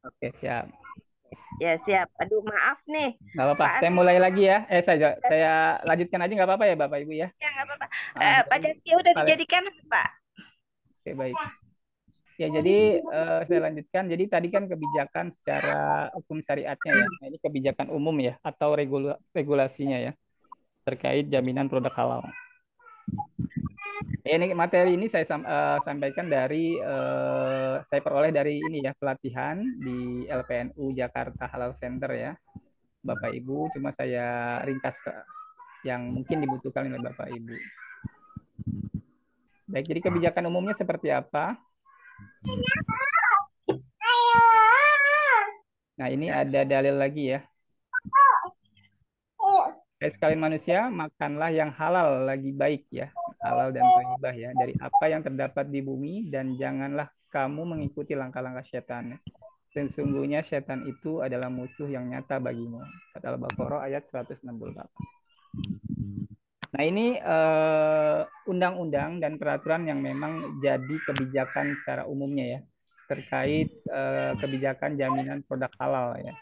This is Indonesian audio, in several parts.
Oke, siap. Ya, siap. Aduh, maaf nih, Nggak apa-apa. Pak Saya Asfi. mulai lagi ya. Saya lanjutkan aja nggak apa-apa ya Bapak Ibu ya. Ya, nggak apa-apa. Pak Jadi Casio udah paling dijadikan, Pak. oke, baik. Ya, jadi saya lanjutkan. Jadi tadi kan kebijakan secara hukum syariatnya ya. Nah, ini kebijakan umum ya atau regulasinya ya terkait jaminan produk halal. Ya, ini materi ini saya sampaikan dari saya peroleh dari ini ya pelatihan di LPNU Jakarta Halal Center ya. Bapak Ibu, cuma saya ringkas ke yang mungkin dibutuhkan oleh Bapak Ibu. Baik, jadi kebijakan umumnya seperti apa? Nah, ini ada dalil lagi ya. Hai sekalian manusia, makanlah yang halal lagi baik ya, halal dan thayyibah ya, dari apa yang terdapat di bumi dan janganlah kamu mengikuti langkah-langkah setan. Sesungguhnya setan itu adalah musuh yang nyata bagimu. Kata Al-Baqarah ayat 168. Nah, ini undang-undang dan peraturan yang memang jadi kebijakan secara umumnya ya, terkait kebijakan jaminan produk halal ya.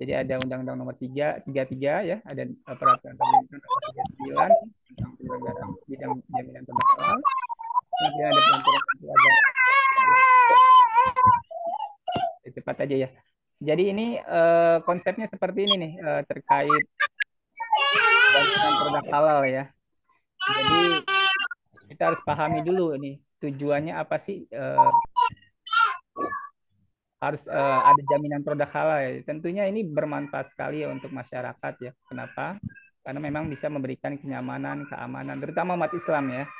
Jadi ada Undang-Undang Nomor 33 ya, ada Peraturan Pemerintah Nomor 39 tentang penyelenggaraan bidang jaminan produk halal. Kemudian ada Peraturan Menteri Agama. Cepat aja ya. Jadi ini konsepnya seperti ini nih terkait jaminan produk halal ya. Jadi kita harus pahami dulu nih tujuannya apa sih harus ada jaminan produk halal ya. Tentunya ini bermanfaat sekali ya untuk masyarakat ya. Kenapa? Karena memang bisa memberikan kenyamanan, keamanan, terutama umat Islam ya,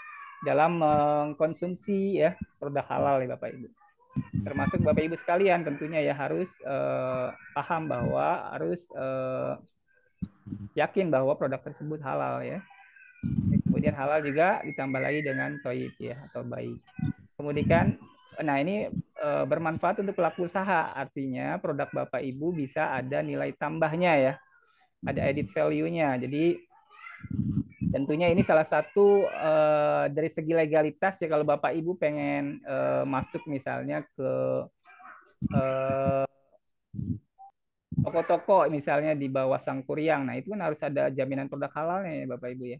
dalam mengkonsumsi ya produk halal ya Bapak Ibu. Termasuk Bapak Ibu sekalian tentunya ya harus paham bahwa harus yakin bahwa produk tersebut halal ya. Kemudian halal juga ditambah lagi dengan toib ya atau baik. Kemudian, nah ini bermanfaat untuk pelaku usaha, artinya produk Bapak Ibu bisa ada nilai tambahnya ya, ada added value-nya. Jadi tentunya ini salah satu dari segi legalitas ya kalau Bapak Ibu pengen masuk misalnya ke eh, toko-toko misalnya di bawah Sangkuriang, nah itu kan harus ada jaminan produk halalnya ya Bapak Ibu ya.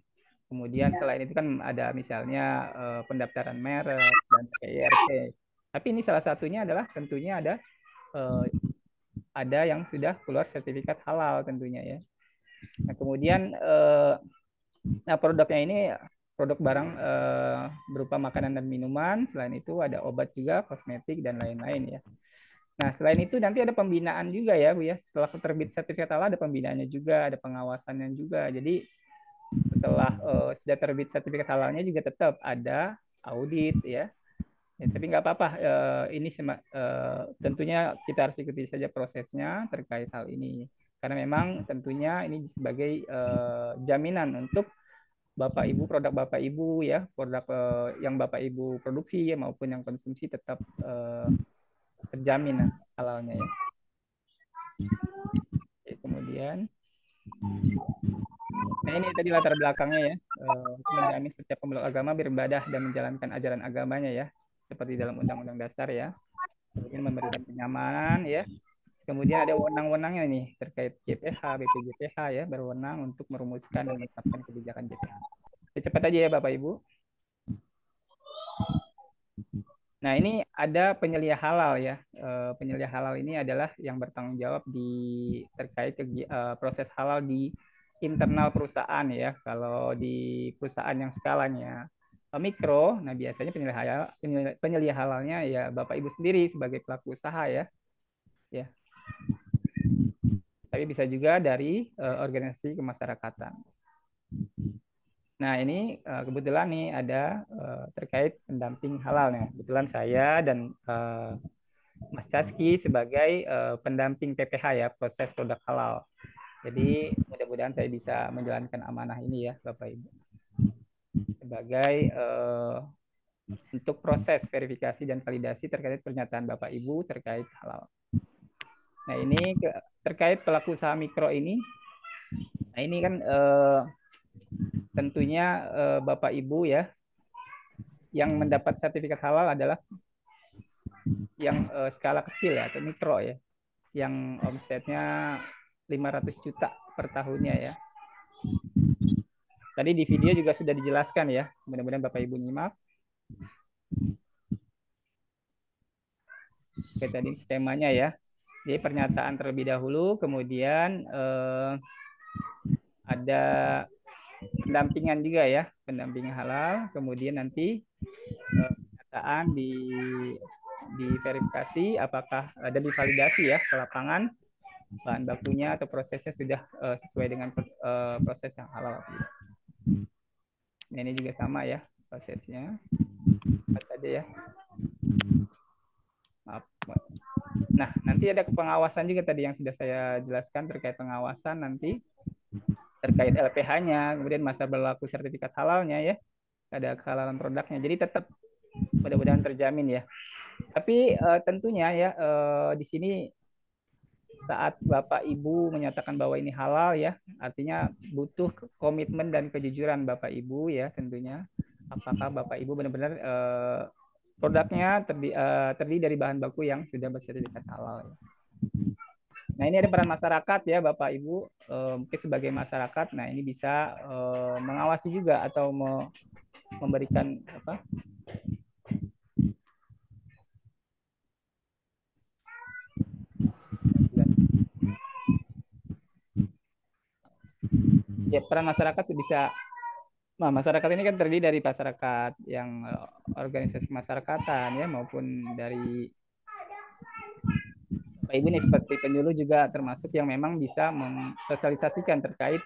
Kemudian selain itu kan ada misalnya pendaftaran merek dan PIRT. Tapi ini salah satunya adalah tentunya eh, ada yang sudah keluar sertifikat halal tentunya ya. Nah, kemudian nah produknya ini produk barang berupa makanan dan minuman. Selain itu ada obat juga, kosmetik dan lain-lain ya. Nah, selain itu nanti ada pembinaan juga ya, Bu ya. Setelah terbit sertifikat halal ada pembinaannya juga, ada pengawasannya juga. Jadi setelah sudah terbit sertifikat halalnya juga tetap ada audit ya. Ya, tapi nggak apa-apa. Ini tentunya kita harus ikuti saja prosesnya terkait hal ini. Karena memang tentunya ini sebagai jaminan untuk Bapak Ibu, produk Bapak Ibu ya, produk yang Bapak Ibu produksi ya, maupun yang konsumsi tetap terjamin halalnya ya. Oke, kemudian, nah ini tadi latar belakangnya ya. Menjamin setiap pemeluk agama beribadah dan menjalankan ajaran agamanya ya, seperti dalam Undang-Undang Dasar ya. Kemudian memberikan kenyamanan ya. Kemudian ada wewenang-wewenangnya nih terkait JPH, BPJPH ya, berwenang untuk merumuskan dan menetapkan kebijakan JPH. Cepat aja ya Bapak Ibu. Nah, ini ada penyelia halal ya. Penyelia halal ini adalah yang bertanggung jawab di terkait proses halal di internal perusahaan ya. Kalau di perusahaan yang skalanya mikro, nah biasanya penyelia halalnya ya Bapak Ibu sendiri sebagai pelaku usaha ya. Ya, tapi bisa juga dari organisasi kemasyarakatan. Nah, ini kebetulan nih ada terkait pendamping halal nih. Kebetulan saya dan Mas Caski sebagai pendamping PPH ya, proses produk halal. Jadi mudah-mudahan saya bisa menjalankan amanah ini ya, Bapak Ibu. Sebagai untuk proses verifikasi dan validasi terkait pernyataan Bapak Ibu terkait halal. Nah, ini terkait pelaku usaha mikro ini. Nah, ini kan tentunya Bapak Ibu ya yang mendapat sertifikat halal adalah yang skala kecil ya atau mikro ya. yang omsetnya 500 juta per tahunnya ya. Tadi di video juga sudah dijelaskan ya. Mudah-mudahan Bapak Ibu nyimak. Oke, tadi skemanya ya. Jadi pernyataan terlebih dahulu, kemudian ada pendampingan juga ya, pendampingan halal, kemudian nanti pernyataan diverifikasi apakah ada divalidasi ya ke lapangan bahan bakunya atau prosesnya sudah sesuai dengan proses yang halal. Nah, ini juga sama ya prosesnya. Apa saja ya. Maaf. Nah, nanti ada pengawasan juga tadi yang sudah saya jelaskan terkait pengawasan nanti terkait LPH-nya, kemudian masa berlaku sertifikat halalnya ya, ada kehalalan produknya. Jadi tetap mudah-mudahan terjamin ya. Tapi tentunya ya di sini saat Bapak Ibu menyatakan bahwa ini halal ya, artinya butuh komitmen dan kejujuran Bapak Ibu ya tentunya. Apakah Bapak Ibu benar-benar produknya terdiri dari bahan baku yang sudah bersertifikat halal ya. Nah, ini ada peran masyarakat ya Bapak Ibu, mungkin sebagai masyarakat, nah ini bisa mengawasi juga atau memberikan apa? Ya, peran masyarakat bisa. Nah, masyarakat ini kan terdiri dari masyarakat yang organisasi masyarakatan ya maupun dari Bapak Ibu nih seperti penyuluh juga termasuk yang memang bisa mensosialisasikan terkait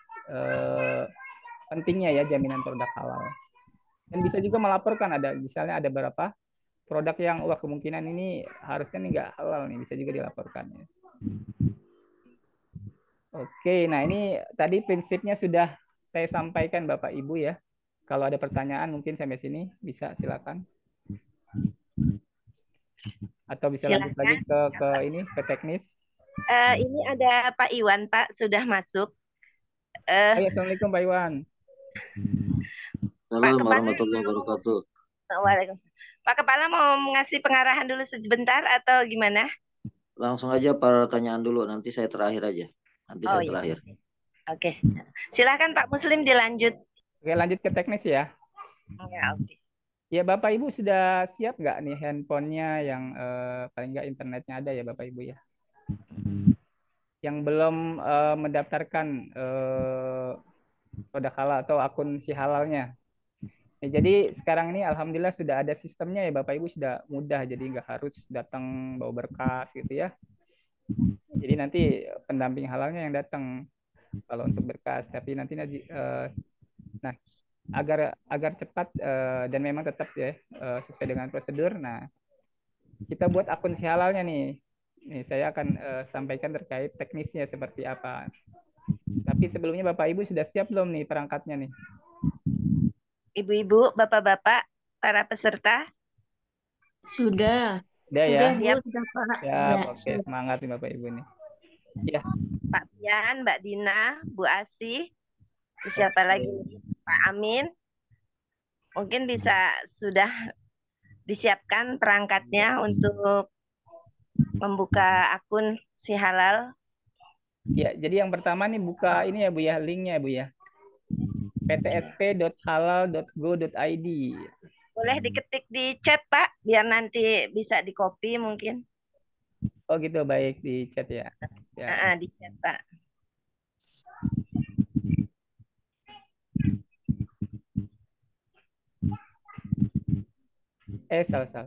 pentingnya ya jaminan produk halal. Dan bisa juga melaporkan ada misalnya ada beberapa produk yang wah kemungkinan ini harusnya nih nggak halal nih bisa juga dilaporkan ya. Oke, nah ini tadi prinsipnya sudah saya sampaikan Bapak Ibu ya. Kalau ada pertanyaan mungkin sampai sini bisa silakan. Atau bisa lanjut lagi Silakan. ke ini ke teknis. Ini ada Pak Iwan, Pak, sudah masuk. Oh ya, Assalamualaikum Pak Iwan. Pak Assalamualaikum Kepala, warahmatullahi wabarakatuh. Waalaikumsalam. Pak Kepala mau mengasih pengarahan dulu sebentar atau gimana? Langsung aja pertanyaan dulu, nanti saya terakhir aja. Nanti Oh saya iya. terakhir. Oke. Silakan Pak Muslim dilanjut. Oke, lanjut ke teknis ya. Ya, oke. Ya, Bapak Ibu sudah siap nggak nih handphonenya yang paling nggak internetnya ada ya Bapak Ibu ya? Yang belum mendaftarkan produk halal atau akun si halalnya. Ya, jadi sekarang ini alhamdulillah sudah ada sistemnya ya Bapak Ibu sudah mudah jadi nggak harus datang bawa berkas gitu ya. Jadi nanti pendamping halalnya yang datang kalau untuk berkas tapi nanti nah agar cepat dan memang tetap ya sesuai dengan prosedur. Nah, kita buat akun si halalnya nih. Nih saya akan sampaikan terkait teknisnya seperti apa. Tapi sebelumnya Bapak Ibu sudah siap belum nih perangkatnya nih? Ibu-ibu, bapak-bapak, para peserta. Sudah. Udah ya? Sudah, Bu. Siap. Sudah, Pak. Siap, Ya, oke. Semangat nih Bapak Ibu nih. Ya, Pak Pian, Mbak Dina, Bu Asih, siapa lagi? Pak Amin. Mungkin bisa sudah disiapkan perangkatnya untuk membuka akun si halal. ya, jadi yang pertama nih buka ini ya Bu ya, linknya Bu ya. ptsp.halal.go.id. Boleh diketik di chat, Pak, biar nanti bisa di-copy mungkin. Oh gitu, baik di chat ya. Ya. Di chat, Pak. Salah.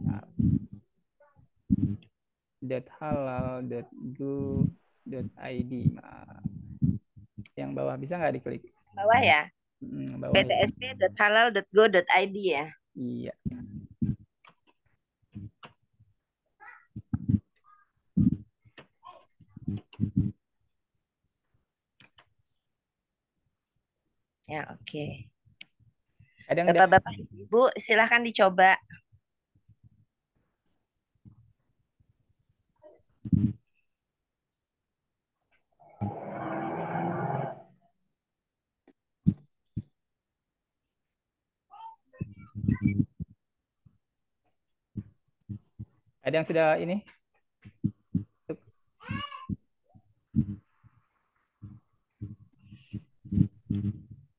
Nah, .halal.go.id. Nah, yang bawah bisa nggak diklik? Bawah ya. Bawah ya. ptsp.halal.go.id ya. Iya. Ya, oke. Kadang Bapak-bapak, Ibu, silahkan dicoba. ada yang sudah ini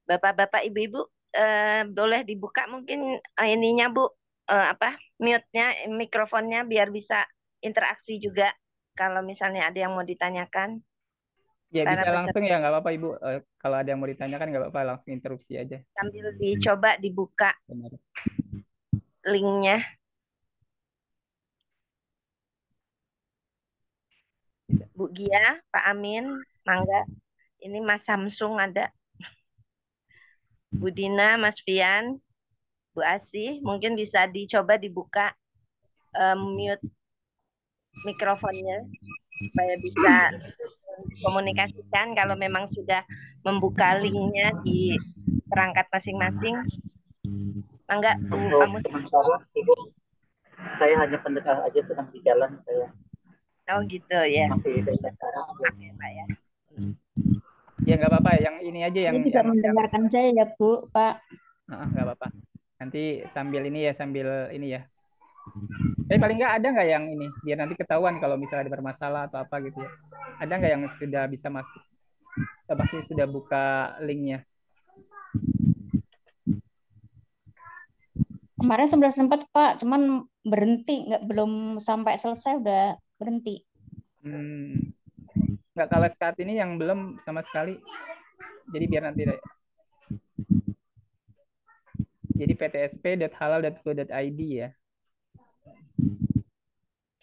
Bapak-bapak, ibu-ibu, boleh dibuka mungkin ininya Bu, apa mute-nya, mikrofonnya biar bisa interaksi juga. Kalau misalnya ada yang mau ditanyakan Ya para bisa peserta langsung ya, nggak apa-apa Ibu. Kalau ada yang mau ditanyakan nggak apa-apa, langsung interupsi aja. sambil dicoba dibuka Benar. linknya. Bisa. Bu Gia, Pak Amin, Mangga. Ini Mas Samsung ada. Bu Dina, Mas Fian, Bu Asih, mungkin bisa dicoba dibuka mute mikrofonnya supaya bisa komunikasikan kalau memang sudah membuka linknya di perangkat masing-masing. Mangga, Bu Untuk Pamus. sementara Ibu, saya hanya pendengar aja, sedang di jalan, saya Oh gitu ya. masih di acara. Maaf ya Pak ya. Ya nggak apa-apa, yang ini aja Saya yang juga yang mendengarkan saya ya, Bu, Pak. nggak apa-apa. Nanti sambil ini ya, sambil ini ya. Paling nggak ada nggak yang ini, biar nanti ketahuan kalau misalnya ada bermasalah atau apa gitu ya. Ada nggak yang sudah bisa masuk? Pasti sudah buka linknya. Kemarin sudah sempat, Pak, cuman berhenti, belum sampai selesai udah berhenti. Nggak, kalau saat ini yang belum sama sekali. Jadi biar nanti deh. Jadi ptsp.halal.go.id ya.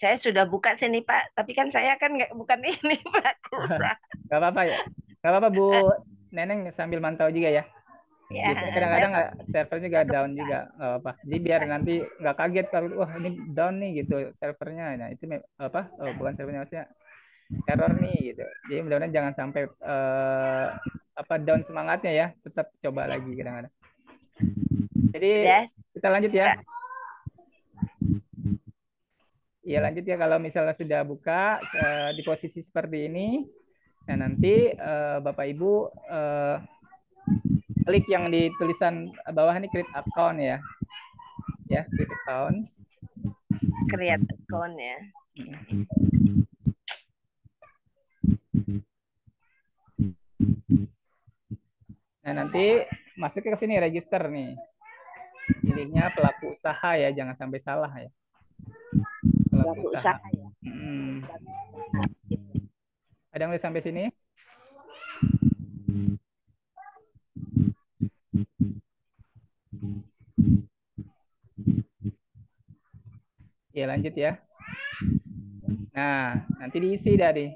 Saya sudah buka sini Pak, tapi kan saya kan bukan ini pelaku usaha. Nggak apa-apa ya. Nggak apa-apa Bu Neneng, sambil mantau juga ya. Ya, Biasanya kadang-kadang servernya juga down juga, nggak apa-apa. Jadi biar nanti nggak kaget kalau wah ini down nih gitu servernya. Nah itu apa? Bukan servernya, maksudnya error nih gitu. Jadi mudah-mudahan jangan sampai apa down semangatnya ya. Tetap coba lagi kadang-kadang. Jadi kita lanjut ya. Ya lanjut ya, kalau misalnya sudah buka di posisi seperti ini. Nah nanti Bapak Ibu klik yang di tulisan bawah ini, create account ya. Ya, create account. Create account ya. Nah, nanti masuk ke sini register nih. Pilihnya pelaku usaha ya, jangan sampai salah ya. Pelaku usaha ya. Ada yang udah sampai sini? Ya lanjut ya. Nah nanti diisi dari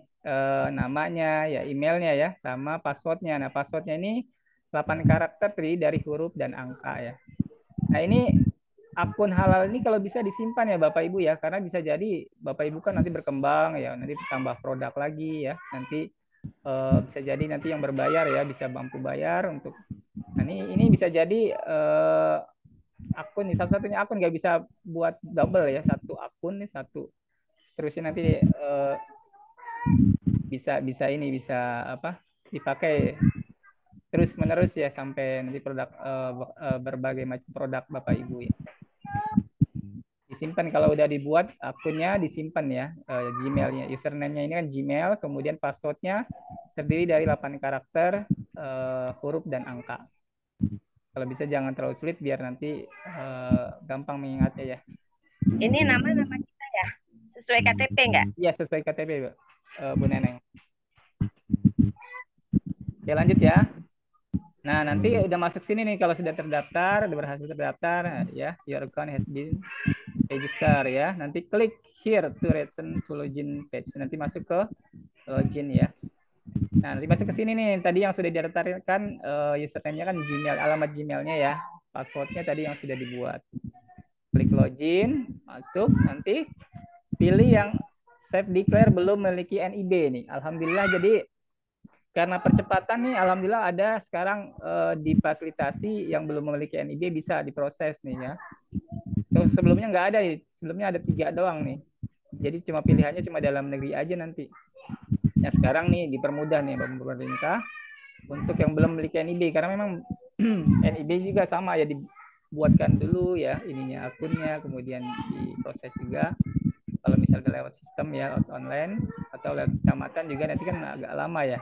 namanya ya, emailnya ya, sama passwordnya. Nah passwordnya ini 8 karakter terdiri dari huruf dan angka ya. Nah ini akun halal ini kalau bisa disimpan ya Bapak Ibu ya, karena bisa jadi Bapak Ibu kan nanti berkembang ya, nanti tambah produk lagi ya, nanti bisa jadi nanti yang berbayar ya bisa mampu bayar untuk. Nah ini bisa jadi akun nih, satu-satunya akun, nggak bisa buat double ya, satu akun nih, satu terusnya nanti bisa ini bisa apa dipakai terus menerus ya sampai nanti produk berbagai macam produk Bapak Ibu ya. Disimpan kalau udah dibuat akunnya, disimpan ya Gmailnya, username-nya ini kan Gmail, kemudian passwordnya terdiri dari 8 karakter huruf dan angka. Kalau bisa jangan terlalu sulit biar nanti gampang mengingatnya ya. Ini nama kita ya? Sesuai KTP nggak? Iya, sesuai KTP Bu Neneng. Ya lanjut ya. Nah, nanti udah masuk sini nih kalau sudah terdaftar, udah berhasil terdaftar ya, your account has been register ya. Nanti klik here to return to login page. Nanti masuk ke login ya. Nah, nanti masuk ke sini nih. Tadi yang sudah didaftarkan username-nya kan Gmail, alamat Gmail-nya ya. Password-nya tadi yang sudah dibuat. Klik login, masuk, nanti pilih yang save declare belum memiliki NIB nih. Alhamdulillah, jadi karena percepatan nih, alhamdulillah ada sekarang difasilitasi yang belum memiliki NIB bisa diproses nih ya. Terus sebelumnya nggak ada, sebelumnya ada 3 doang nih. Jadi cuma pilihannya cuma dalam negeri aja nanti. Nah sekarang nih dipermudah nih pemerintah untuk yang belum memiliki NIB, karena memang NIB juga sama ya, dibuatkan dulu ya ininya akunnya, kemudian diproses juga. Kalau misalnya lewat sistem ya online atau lewat kecamatan juga nanti kan agak lama ya.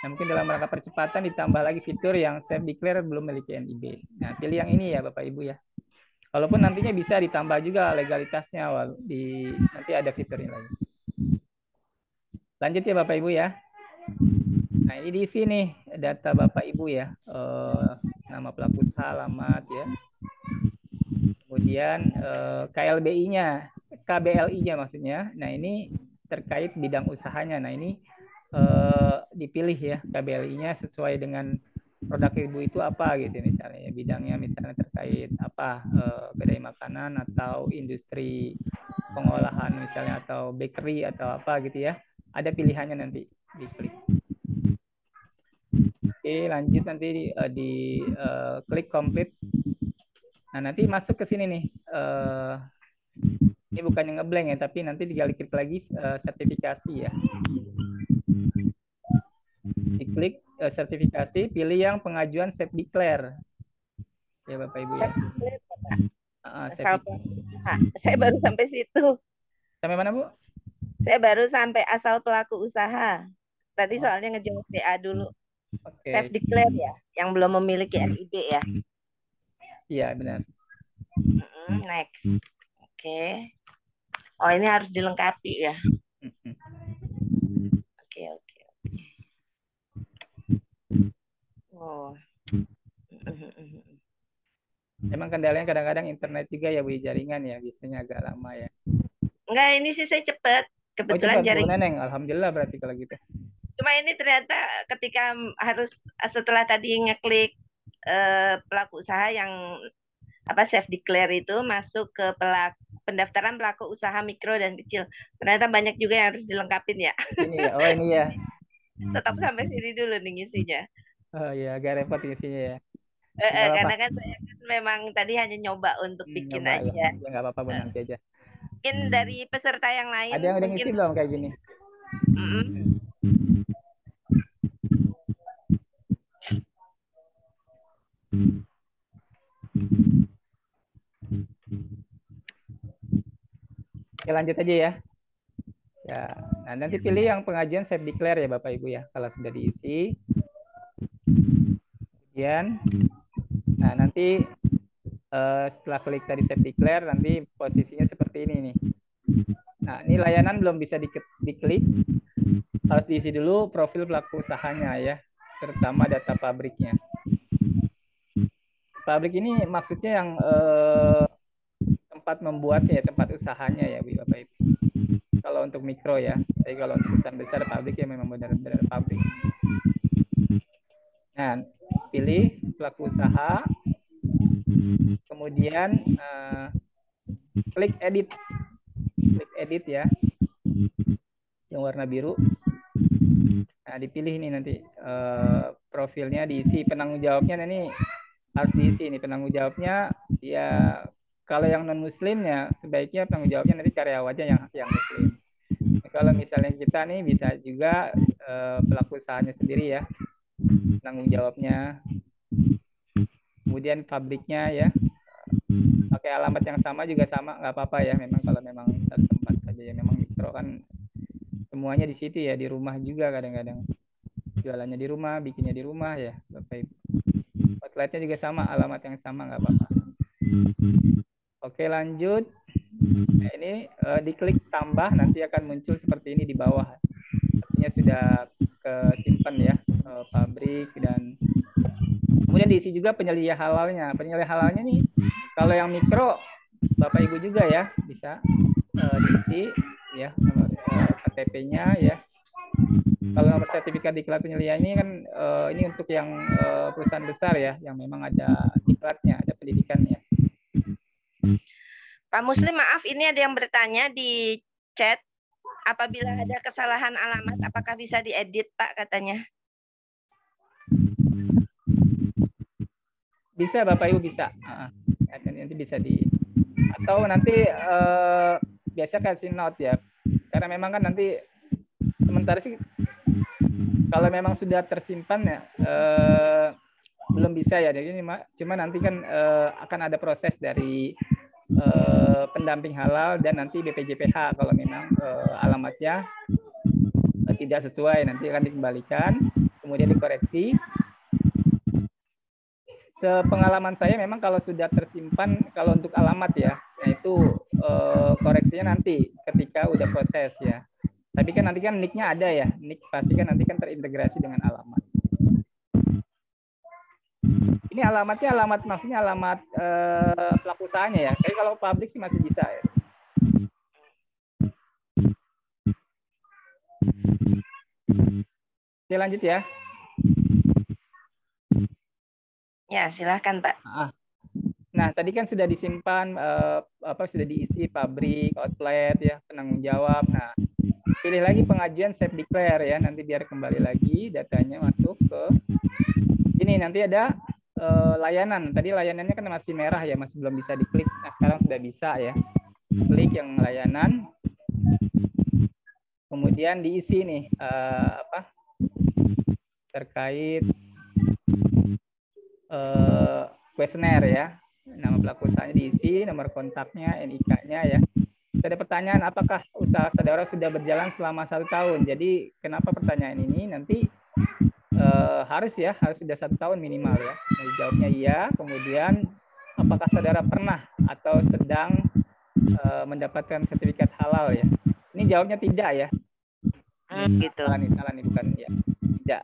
Nah, mungkin dalam rangka percepatan ditambah lagi fitur yang self declare belum memiliki NIB. Nah, pilih yang ini ya Bapak Ibu ya. Walaupun nantinya bisa ditambah juga legalitasnya, nanti ada fiturnya lagi. Lanjut ya Bapak Ibu ya. Nah, ini diisi nih data Bapak Ibu ya. Nama pelaku usaha, alamat ya. Kemudian KLBI-nya, KBLI-nya maksudnya. Nah, ini terkait bidang usahanya. Nah, ini dipilih ya KBLI-nya sesuai dengan produk Ibu itu apa gitu misalnya. Ya, bidangnya misalnya terkait apa, kedai makanan atau industri pengolahan misalnya atau bakery atau apa gitu ya. Ada pilihannya nanti diklik. Oke, lanjut nanti di klik complete. Nah, nanti masuk ke sini nih. Ini bukannya ngeblank ya, tapi nanti tinggal klik lagi sertifikasi ya. Diklik sertifikasi, pilih yang pengajuan self declare. Ya Bapak Ibu ya. Asal pelaku usaha. Saya baru sampai situ. Sampai mana Bu? Saya baru sampai asal pelaku usaha. Tadi soalnya ngejawab DA dulu. Oke. Self declare ya, yang belum memiliki NIB ya. Iya benar. Next. Oke. Oh, ini harus dilengkapi ya. Oke. Oh. Emang kendalanya kadang-kadang internet juga ya Bu, jaringan ya, biasanya agak lama ya. Enggak, ini sih saya cepet. Kebetulan cepat, jaring. Bu Neneng. Alhamdulillah berarti kalau gitu. Cuma ini ternyata ketika harus setelah tadi ngeklik pelaku usaha yang self declare itu masuk ke pendaftaran pelaku usaha mikro dan kecil. Ternyata banyak juga yang harus dilengkapin ya. Ini ya. Oh ini ya. Tetap sampai sini dulu nih ngisinya. Oh iya, agak repot ngisinya ya. Karena kan saya memang tadi hanya nyoba untuk bikin aja. Ya nggak apa-apa Bu, nanti aja. Mungkin dari peserta yang lain. Ada yang udah ngisi belum kayak gini? Oke, lanjut aja ya. Ya, nah nanti pilih yang pengajuan self declare ya Bapak Ibu ya. Kalau sudah diisi, kemudian, nah nanti setelah klik tadi self declare, nanti posisinya seperti ini nih. Nah ini layanan belum bisa diklik, harus diisi dulu profil pelaku usahanya ya, terutama data pabriknya. Pabrik ini maksudnya yang tempat membuatnya, tempat usahanya ya Bapak Ibu. Kalau untuk mikro ya, tapi kalau untuk perusahaan besar pabrik ya memang benar-benar pabrik. Nah, pilih pelaku usaha, kemudian klik edit ya, yang warna biru. Nah, dipilih ini nanti profilnya diisi, penanggung jawabnya ini harus diisi nih penanggung jawabnya ya. Kalau yang non muslim ya sebaiknya penanggung jawabnya nanti karyawannya yang muslim. Kalau misalnya kita nih bisa juga pelaku usahanya sendiri ya penanggung jawabnya. Kemudian pabriknya ya pakai alamat yang sama juga sama, nggak apa-apa ya, memang kalau memang satu tempat saja ya, memang mikro kan semuanya di situ ya, di rumah juga kadang-kadang jualannya di rumah, bikinnya di rumah ya Bapak Ibu. Outletnya juga sama, alamat yang sama, nggak apa-apa. Oke, lanjut. Nah, ini diklik tambah, nanti akan muncul seperti ini di bawah. Artinya sudah kesimpan ya pabrik, dan kemudian diisi juga penyelia halalnya. Penyelia halalnya nih, kalau yang mikro, Bapak Ibu juga ya bisa diisi ya nomor KTP-nya ya. Kalau nomor sertifikat diklat penyelia ini kan ini untuk yang perusahaan besar ya, yang memang ada diklatnya, ada pendidikannya. Pak Muslim, maaf, ini ada yang bertanya di chat, apabila ada kesalahan alamat, apakah bisa diedit Pak katanya? Bisa Bapak Ibu, bisa. Nanti bisa atau nanti biasa kasih note ya, karena memang kan nanti sementara sih kalau memang sudah tersimpan ya belum bisa ya, jadi cuma nanti kan akan ada proses dari pendamping halal dan nanti BPJPH kalau memang alamatnya tidak sesuai, nanti akan dikembalikan. kemudian dikoreksi. Sepengalaman saya memang kalau sudah tersimpan, kalau untuk alamat ya, nah itu koreksinya nanti ketika udah proses ya. Tapi kan nanti kan nick-nya ada ya, nick pasti kan nanti kan terintegrasi dengan alamat. Ini alamatnya maksudnya alamat pelaku usahanya ya. Tapi kalau publik sih masih bisa ya. Oke, lanjut ya. Ya, silahkan Pak. Nah, tadi kan sudah disimpan sudah diisi pabrik, outlet ya, penanggung jawab. Nah, pilih lagi pengajuan self declare ya, nanti biar kembali lagi datanya masuk ke ini, nanti ada layanan. Tadi layanannya kan masih merah ya, masih belum bisa diklik. Nah, sekarang sudah bisa ya. Klik yang layanan. Kemudian diisi nih terkait kuesioner ya. Nama pelaku usahanya diisi, nomor kontaknya, NIK-nya ya. Ada pertanyaan, apakah usaha saudara sudah berjalan selama 1 tahun? Jadi kenapa pertanyaan ini? Nanti harus sudah 1 tahun minimal ya. Nah, jawabnya iya. Kemudian apakah saudara pernah atau sedang mendapatkan sertifikat halal ya? Ini jawabnya tidak ya. Gitu. Salah nih bukan ya. Tidak.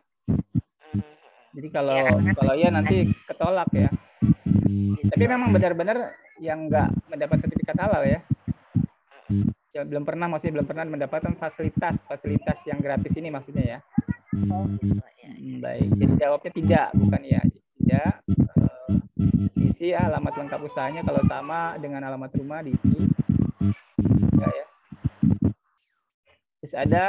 Jadi kalau ya nanti ketolak ya. Tapi memang benar-benar yang nggak mendapat sertifikat halal ya. Belum pernah mendapatkan fasilitas yang gratis ini maksudnya ya. Baik, jadi jawabnya tidak, bukan ya. Tidak. Diisi alamat lengkap usahanya, kalau sama dengan alamat rumah diisi. Enggak ya. Terus ada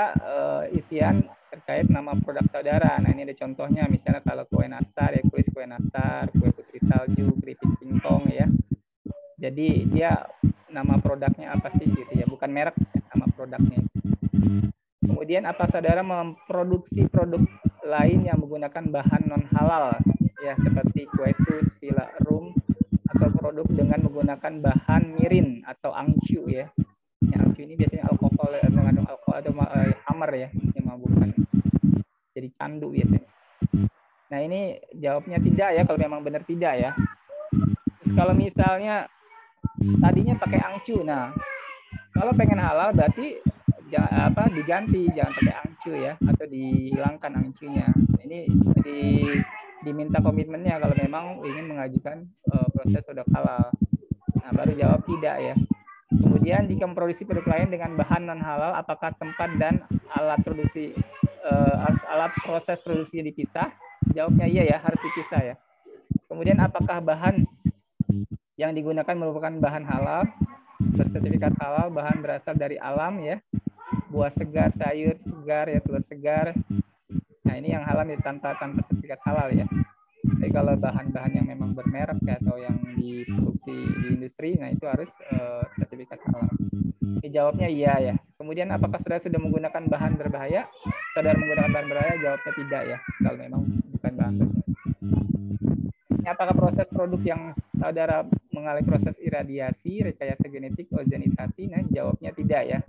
isian terkait nama produk saudara. Nah, ini ada contohnya, misalnya kalau kue nastar ya, tulis kue nastar, kue putri salju, keripik singkong ya. Jadi dia nama produknya apa sih gitu ya, bukan merek ya, nama produknya. Kemudian apa saudara memproduksi produk lain yang menggunakan bahan non halal ya, seperti kue sus, villa room, atau produk dengan menggunakan bahan mirin atau angcu ya. Yang angcu ini biasanya alkohol, mengandung alkohol atau hammer ya, yang memabukkan. Jadi candu biasanya. Nah, ini jawabnya tidak ya, kalau memang benar tidak ya. Terus kalau misalnya tadinya pakai angcu, nah kalau pengen halal berarti diganti, jangan pakai angcu ya, atau dihilangkan angcunya. Ini diminta komitmennya kalau memang ingin mengajukan proses produk halal. Nah, baru jawab tidak ya. Kemudian jika memproduksi produk lain dengan bahan non halal, apakah tempat dan alat proses produksinya dipisah? Jawabnya iya ya, harus dipisah ya. Kemudian apakah bahan yang digunakan merupakan bahan halal, bersertifikat halal, bahan berasal dari alam ya, buah segar, sayur segar ya, telur segar. Nah, ini yang halal tanpa sertifikat halal ya. Tapi kalau bahan-bahan yang memang bermerek ya, atau yang diproduksi di industri, nah itu harus sertifikat halal. Jadi jawabnya iya ya. Kemudian apakah saudara sudah menggunakan bahan berbahaya? Saudara menggunakan bahan berbahaya? Jawabnya tidak ya, kalau memang bukan bahan berbahaya. Apakah proses produk yang saudara mengalami proses iradiasi, rekayasa genetik, ozonisasi? Nah, jawabnya tidak ya.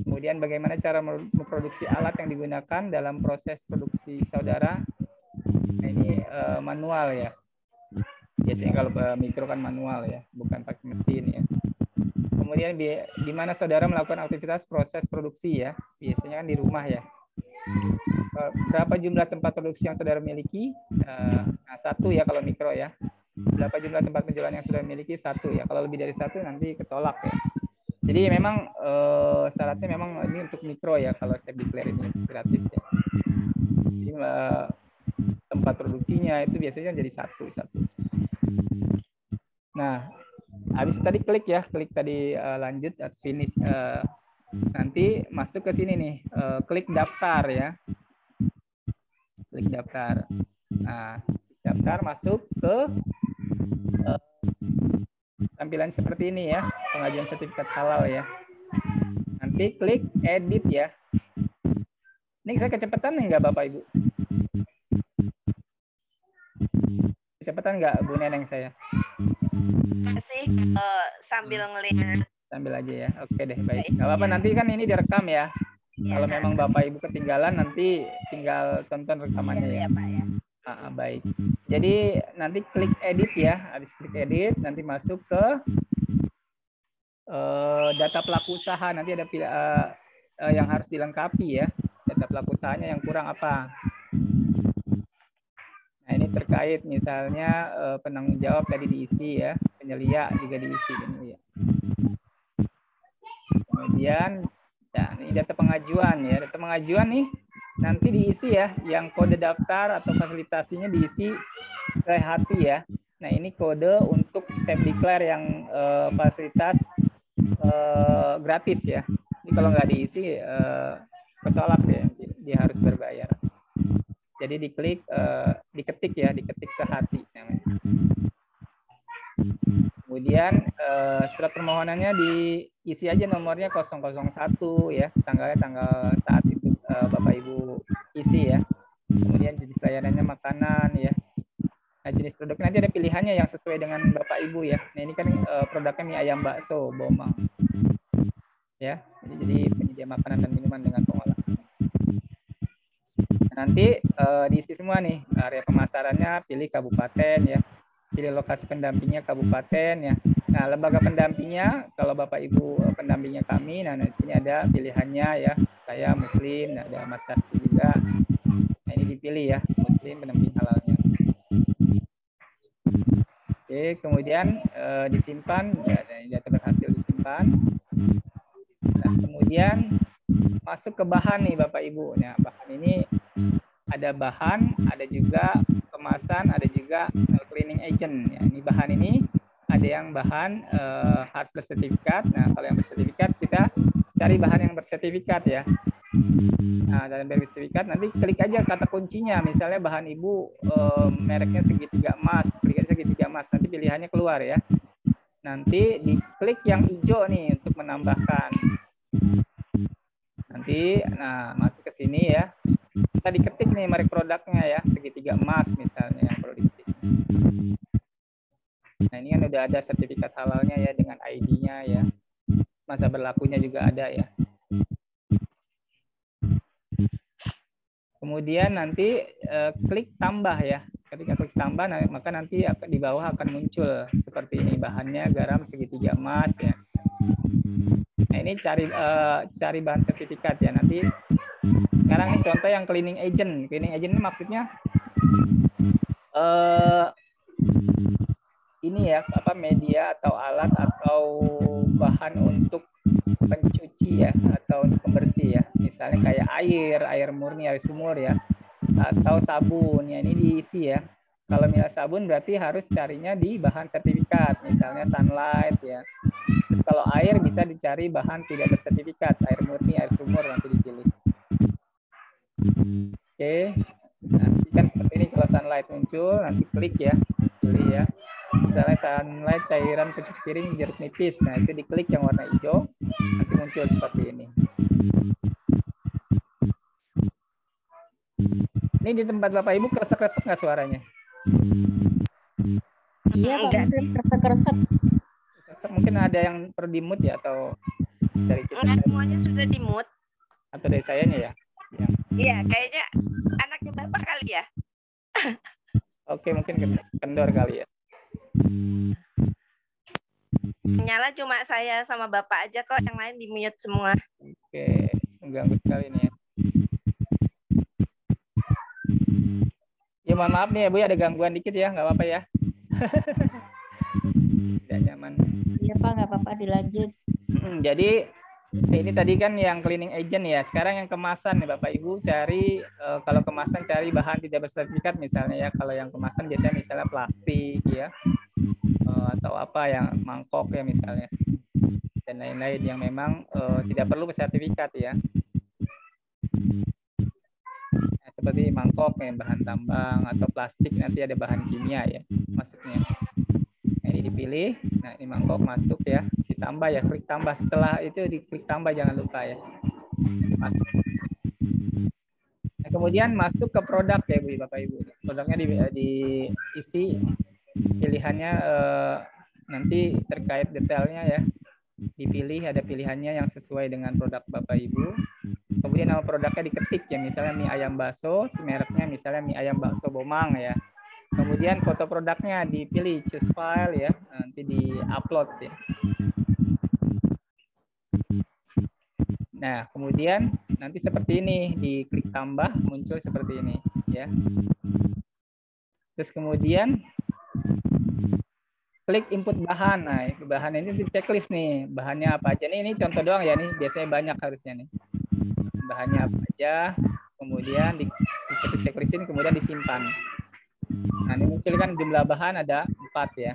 Kemudian bagaimana cara memproduksi alat yang digunakan dalam proses produksi saudara? Nah, ini manual ya. Biasanya kalau mikro kan manual ya, bukan pakai mesin ya. Kemudian di mana saudara melakukan aktivitas proses produksi ya? Biasanya kan di rumah ya. Berapa jumlah tempat produksi yang saudara miliki? Nah, 1 ya kalau mikro ya. Berapa jumlah tempat penjualan yang saudara miliki? 1 ya. Kalau lebih dari 1 nanti ketolak ya. Jadi memang syaratnya memang ini untuk mikro ya, kalau self declare ini gratis ya. Jadi tempat produksinya itu biasanya jadi satu. Nah, habis tadi klik tadi lanjut finish. Nanti masuk ke sini nih, klik daftar ya. Klik daftar. Nah, daftar masuk ke tampilan seperti ini ya, pengajuan sertifikat halal ya. Nanti klik edit ya. Ini saya kecepatan nih nggak Bapak Ibu? Kecepatan nggak Bu Neneng saya? Sih sambil ngelihat. Sambil aja ya. Oke deh, baik. Nggak apa-apa, nanti kan ini direkam ya. Kalau memang Bapak Ibu ketinggalan, nanti tinggal tonton rekamannya ya. Baik. Jadi nanti klik edit ya. Habis klik edit, nanti masuk ke data pelaku usaha. Nanti ada yang harus dilengkapi ya. Data pelaku usahanya yang kurang apa. Nah, ini terkait misalnya penanggung jawab tadi diisi ya. Penyelia juga diisi. Ya. Kemudian ya, ini data pengajuan ya. Data pengajuan nih nanti diisi ya. Yang kode daftar atau fasilitasinya diisi sehati ya. Nah, ini kode untuk self declare yang fasilitas gratis ya. Ini kalau nggak diisi ketolak ya. Dia harus berbayar. Jadi diklik, diketik ya, diketik sehati namanya. Kemudian surat permohonannya diisi aja nomornya 001 ya, tanggalnya tanggal saat itu Bapak Ibu isi ya. Kemudian jenis layanannya makanan ya. Nah, jenis produknya nanti ada pilihannya yang sesuai dengan Bapak Ibu ya. Nah, ini kan produknya mie ayam bakso Bomang. Ya, jadi penyedia makanan dan minuman dengan pengolahan. Nanti diisi semua nih, area pemasarannya pilih kabupaten ya, pilih lokasi pendampingnya kabupaten ya. Nah, lembaga pendampingnya kalau Bapak Ibu pendampingnya kami, nah di sini ada pilihannya ya, saya Muslim, nah, ada Mas Saski juga. Nah, ini dipilih ya, Muslim pendamping halalnya. Oke, kemudian disimpan, ya, data berhasil disimpan. Nah, kemudian masuk ke bahan nih Bapak Ibu. Nah, bahan ini ada bahan, ada juga kemasan, ada juga cleaning agent. Ya, ini bahan ini ada yang bahan harus bersertifikat. Nah, kalau yang bersertifikat kita cari bahan yang bersertifikat ya. Nah, dalam bersertifikat nanti klik aja kata kuncinya. Misalnya bahan Ibu mereknya segitiga emas, klik aja segitiga emas. Nanti pilihannya keluar ya. Nanti diklik yang hijau nih untuk menambahkan. Nanti, nah masuk ke sini ya. Kita diketik nih merek produknya ya, segitiga emas misalnya yang perlu diketik. Nah, ini kan udah ada sertifikat halalnya ya dengan ID-nya ya. Masa berlakunya juga ada ya. Kemudian nanti klik tambah ya. Ketika klik tambah, nah, maka nanti di bawah akan muncul seperti ini, bahannya garam segitiga emas ya. Nah, ini cari bahan sertifikat ya. Nanti sekarang ini contoh yang cleaning agent. Cleaning agent ini maksudnya ini ya, apa media atau alat atau bahan untuk pencuci ya, atau untuk pembersih ya. Misalnya kayak air murni, air sumur ya, atau sabun ya, ini diisi ya. Kalau misalnya sabun berarti harus carinya di bahan sertifikat, misalnya Sunlight ya. Terus kalau air bisa dicari bahan tidak bersertifikat, air murni, air sumur nanti dipilih. Oke, nanti kan seperti ini kalau Sunlight muncul, nanti klik ya, pilih ya. Misalnya Sunlight cairan pencuci piring jeruk nipis, nah itu diklik yang warna hijau, nanti muncul seperti ini. Ini di tempat Bapak Ibu kresek-kresek nggak suaranya? Iya, Pak Muslim, kresek-kresek. Mungkin ada yang perlu di-mute ya, atau dari kita? Semuanya sudah di-mute. Atau dari sayanya ya? Iya, kayaknya anaknya Bapak kali ya. Oke, mungkin kendor kali ya. Nyala cuma saya sama Bapak aja kok, yang lain di-mute semua. Oke, mengganggu sekali nih ya. Ya mohon maaf nih ya Bu, ada gangguan dikit ya, nggak apa-apa ya. Tidak nyaman. Iya Pak, nggak apa-apa, dilanjut. Jadi ini tadi kan yang cleaning agent ya. Sekarang yang kemasan nih Bapak Ibu, cari kalau kemasan cari bahan tidak bersertifikat misalnya ya. Kalau yang kemasan biasanya misalnya plastik ya, atau apa yang mangkok ya misalnya, dan lain-lain yang memang tidak perlu sertifikat ya. Nah, seperti mangkok yang bahan tambang atau plastik nanti ada bahan kimia ya masuknya. Nah, ini dipilih. Nah, ini mangkok masuk ya. Ditambah ya, klik tambah. Setelah itu diklik tambah, jangan lupa ya. Masuk. Nah, kemudian masuk ke produk ya Bu, Bapak Ibu. Produknya diisi pilihannya nanti terkait detailnya ya. dipilih, ada pilihannya yang sesuai dengan produk Bapak Ibu. Kemudian nama produknya diketik ya, misalnya mie ayam bakso, mereknya misalnya mie ayam bakso Bomang ya. Kemudian foto produknya dipilih, choose file ya, nanti di-upload ya. Nah, kemudian nanti seperti ini, diklik tambah, muncul seperti ini ya. Terus kemudian klik input bahan. Nah, bahan ini di checklist nih, bahannya apa aja nih, ini contoh doang ya nih, biasanya banyak harusnya nih. Bahannya apa aja, kemudian di checklistin, kemudian disimpan. Nah, ini muncul kan jumlah bahan ada 4 ya.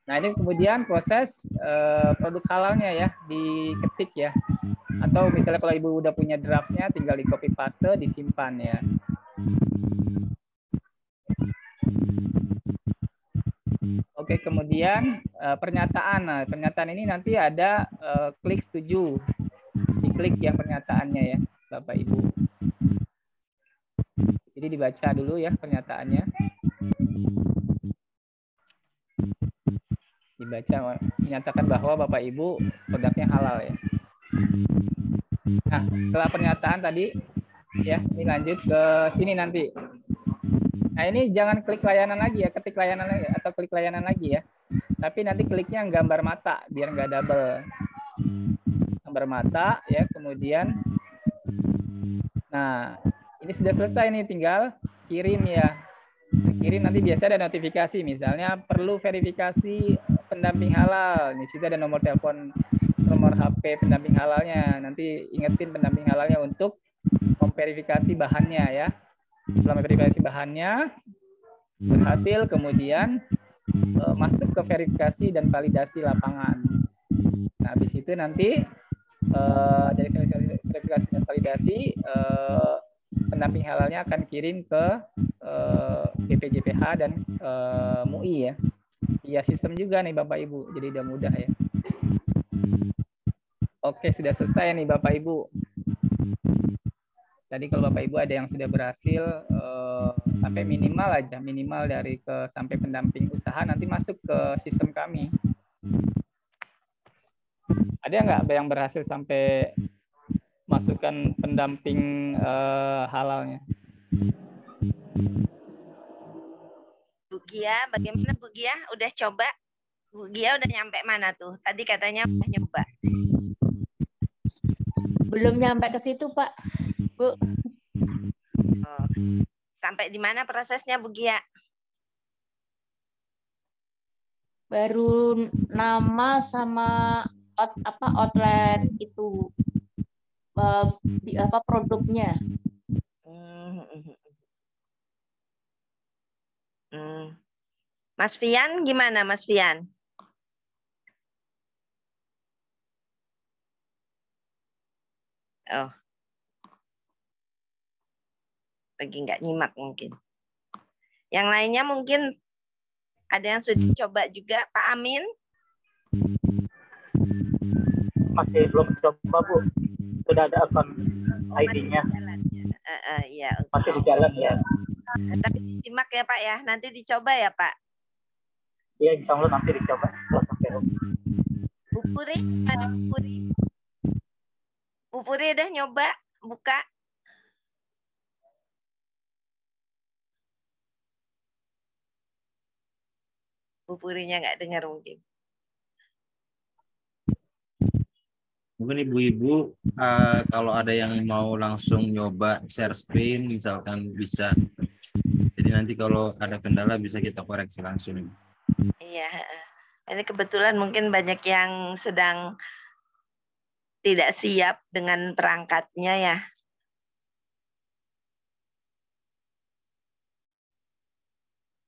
Nah, ini kemudian proses produk halalnya ya, diketik ya. Atau misalnya kalau Ibu udah punya draftnya, tinggal di copy paste, disimpan ya. Oke, kemudian pernyataan. Nah, pernyataan ini nanti ada klik setuju. Diklik yang pernyataannya ya, Bapak Ibu. Jadi dibaca dulu ya pernyataannya. Dibaca, menyatakan bahwa Bapak Ibu produknya halal ya. Nah, setelah pernyataan tadi ya, ini lanjut ke sini nanti. Nah, ini jangan klik layanan lagi ya, ketik layanan lagi atau klik layanan lagi ya. Tapi nanti kliknya gambar mata biar nggak double. Gambar mata ya, kemudian nah, ini sudah selesai nih, tinggal kirim ya. Kirim nanti biasa ada notifikasi, misalnya perlu verifikasi pendamping halal. Di situ ada nomor telepon, nomor HP pendamping halalnya. Nanti ingetin pendamping halalnya untuk memverifikasi bahannya ya. Setelah memverifikasi bahannya berhasil, kemudian masuk ke verifikasi dan validasi lapangan. Nah, habis itu nanti dari verifikasi dan validasi pendamping halalnya akan kirim ke BPJPH dan MUI ya. Via sistem juga nih Bapak Ibu, jadi udah mudah ya. Oke, sudah selesai nih Bapak Ibu. Tadi kalau Bapak Ibu ada yang sudah berhasil sampai minimal aja, minimal dari sampai pendamping usaha, nanti masuk ke sistem kami. Ada nggak yang berhasil sampai masukkan pendamping halalnya? Bu Gia, bagaimana Bu Gia? Udah coba? Bu Gia udah nyampe mana tuh? Tadi katanya udah nyoba. Belum nyampe ke situ, Pak. Bu. Oh, sampai di mana prosesnya Bu Gia? Baru nama sama outlet itu produknya. Mas Fian gimana Mas Fian? Oh, lagi nggak nyimak mungkin. Yang lainnya mungkin ada yang sudah coba juga, Pak Amin? Masih belum coba Bu. Sudah ada akun ID-nya. Iya. Masih di jalan ya. Tapi disimak ya Pak ya. Nanti dicoba ya Pak. Iya, insya Allah nanti dicoba setelah sampai rumah. Bu Puri, ada Bu Puri. Bu Puri udah nyoba buka? Bu Purinya nggak dengar mungkin. Mungkin ibu-ibu kalau ada yang mau langsung nyoba share screen misalkan bisa. Jadi nanti kalau ada kendala bisa kita koreksi langsung. Iya. Ini kebetulan mungkin banyak yang sedang tidak siap dengan perangkatnya ya.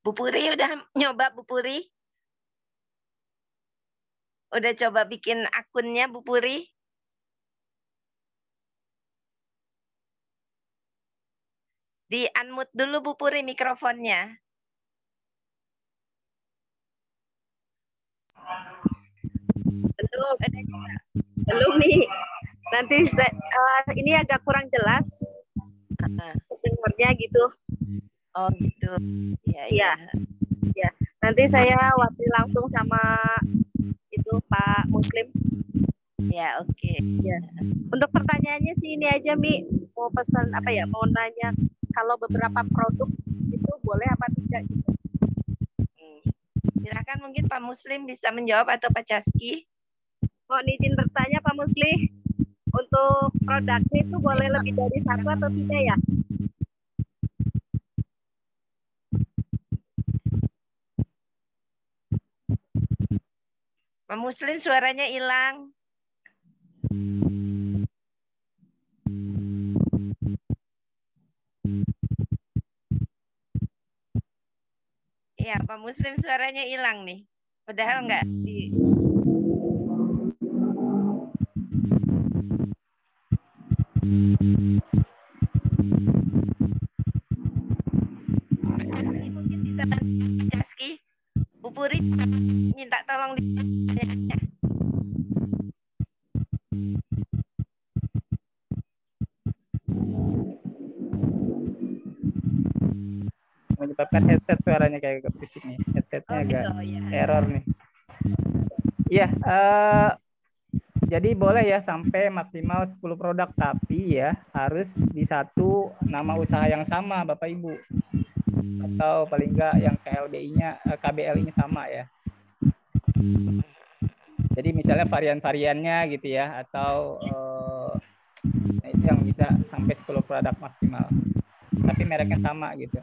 Bu Puri udah nyoba Bu Puri? Udah coba bikin akunnya Bu Puri? Di-unmute dulu Bu Puri mikrofonnya. Belum nih. Nanti ini agak kurang jelas dengarnya gitu. Oh gitu. Iya. Ya. Nanti saya waktu langsung sama itu itu Pak Muslim. Ya, oke. Ya. Untuk pertanyaannya sih ini aja Mi, mau pesan apa ya? Mau nanya kalau beberapa produk itu boleh apa tidak gitu. Silakan mungkin Pak Muslim bisa menjawab atau Pak Caski. Mohon izin bertanya Pak Muslim, untuk produknya itu boleh lebih dari satu atau tidak ya? Pak Muslim suaranya hilang. Iya, Pak Muslim suaranya hilang nih. Padahal enggak di mungkin bisa bantu Caski. Bu Puri minta tolong ditanya. Menyebabkan headset suaranya kayak berisik nih. Headsetnya agak error nih. Iya, jadi boleh ya sampai maksimal 10 produk, tapi ya harus di satu nama usaha yang sama Bapak Ibu. Atau paling enggak yang KBLI-nya sama ya. Jadi misalnya varian-variannya gitu ya, atau itu yang bisa sampai 10 produk maksimal. Tapi mereknya sama gitu.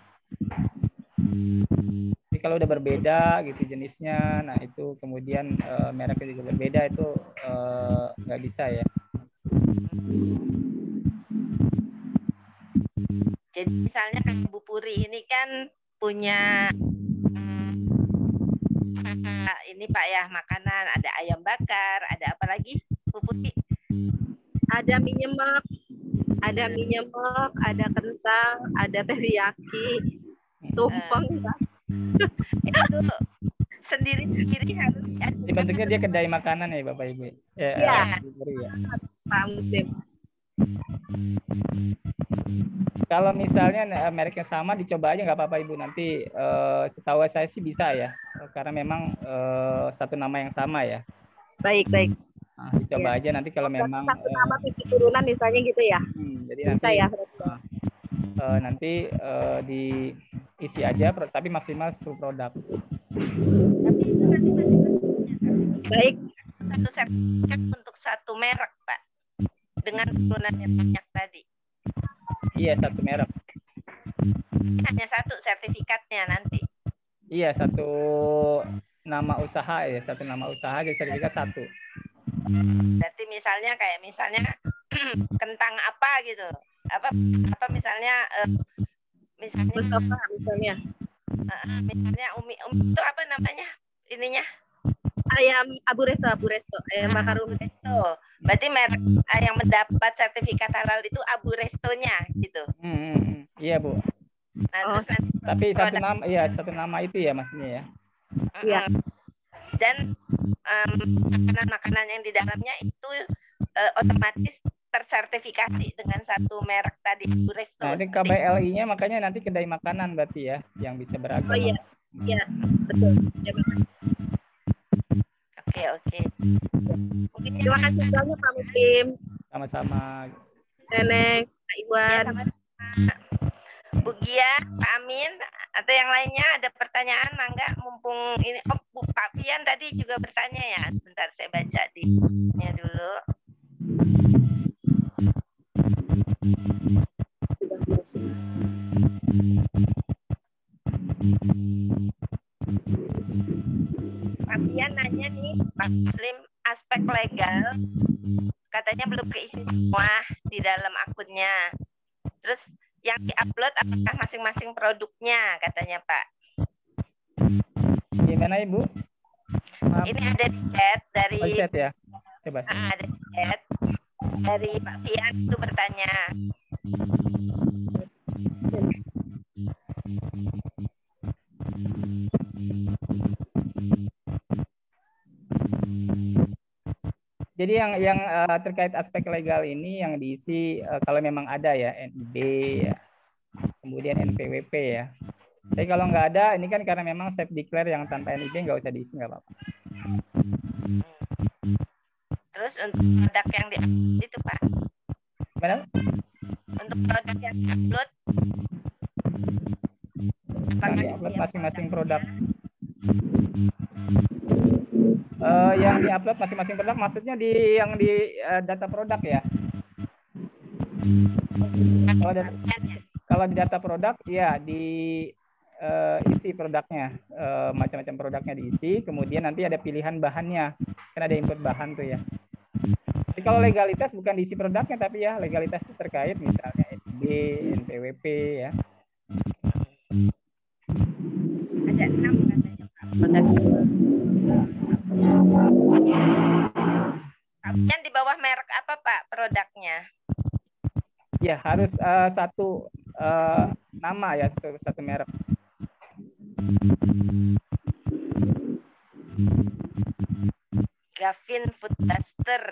Tapi kalau udah berbeda gitu jenisnya, nah itu kemudian mereknya juga berbeda, itu nggak bisa ya. Jadi misalnya kayak Bu Puri ini kan punya ini Pak ya, makanan, ada ayam bakar, ada apa lagi Bu Puri? Ada mie nyemek, ada kentang, ada teriyaki, tumpeng. Itu sendiri-sendiri harus Di bentuknya dia kedai makanan ya Bapak Ibu. Iya. Ya. Pak Muslim. Kalau misalnya mereknya sama, dicoba aja nggak apa-apa Ibu. Nanti setahu saya sih bisa ya, karena memang satu nama yang sama ya. Baik. Nah, dicoba aja nanti kalau memang satu nama 7 turunan misalnya gitu ya. Jadi bisa nanti, ya. Nanti diisi aja, tapi maksimal 10 produk. Tapi itu nanti baik. Satu sertifikat untuk satu merek Pak, dengan turunan yang banyak tadi. Iya, satu merek. Hanya satu sertifikatnya nanti. Iya, satu nama usaha ya, satu nama usaha aja sertifikat satu. Berarti misalnya kentang apa gitu, apa misalnya Mustafa misalnya. Misalnya Umi itu apa namanya ininya? Ayam Abu Resto, ayam bakar Umi Resto. Berarti merek yang mendapat sertifikat halal itu Abu Restonya gitu. Iya Bu. Nah, terus tapi satu nama itu ya maksudnya ya. Iya. Dan makanan-makanan yang di dalamnya itu otomatis tersertifikasi dengan satu merek tadi Abu Resto. Nah, ini KBLI-nya makanya nanti kedai makanan berarti ya yang bisa beragam. Oh iya. Iya, betul. Oke. Mungkin terima kasih banyak Pak Muslim. Sama-sama. Neneng, Kak Iwan. Ya, Bu Gia, Pak Amin, atau yang lainnya ada pertanyaan, mangga mumpung ini. Oh, Bu Pak Pian tadi juga bertanya ya. Sebentar saya baca di-nya dulu. Pak Pian nanya nih, Pak Muslim, aspek legal katanya belum keisi semua di dalam akunnya. Terus yang diupload apakah masing-masing produknya katanya Pak? Gimana Ibu? Maaf. Ini ada di chat dari chat ya. Coba. Ada di chat dari Pak Fian itu bertanya. Jadi yang terkait aspek legal ini yang diisi kalau memang ada ya NIB ya, kemudian NPWP ya. Tapi kalau nggak ada, ini kan karena memang self declare yang tanpa NIB nggak usah diisi, nggak apa-apa. Terus untuk produk yang di-upload itu Pak, Gimana? untuk produk yang di-upload Yang apakah di-upload setiap masing-masing produknya produk. Yang di-upload masing-masing produk maksudnya yang di data produk ya. Kalau di data produk ya di isi produknya, macam-macam produknya diisi, kemudian nanti ada pilihan bahannya, kan ada input bahan tuh ya. Jadi kalau legalitas bukan diisi produknya, tapi ya legalitas itu terkait misalnya NIB, NPWP ya. ada 6 katanya Pak produk. Kemudian di bawah merek apa Pak produknya? Ya harus satu nama ya, satu merek. Gavin Food Buster.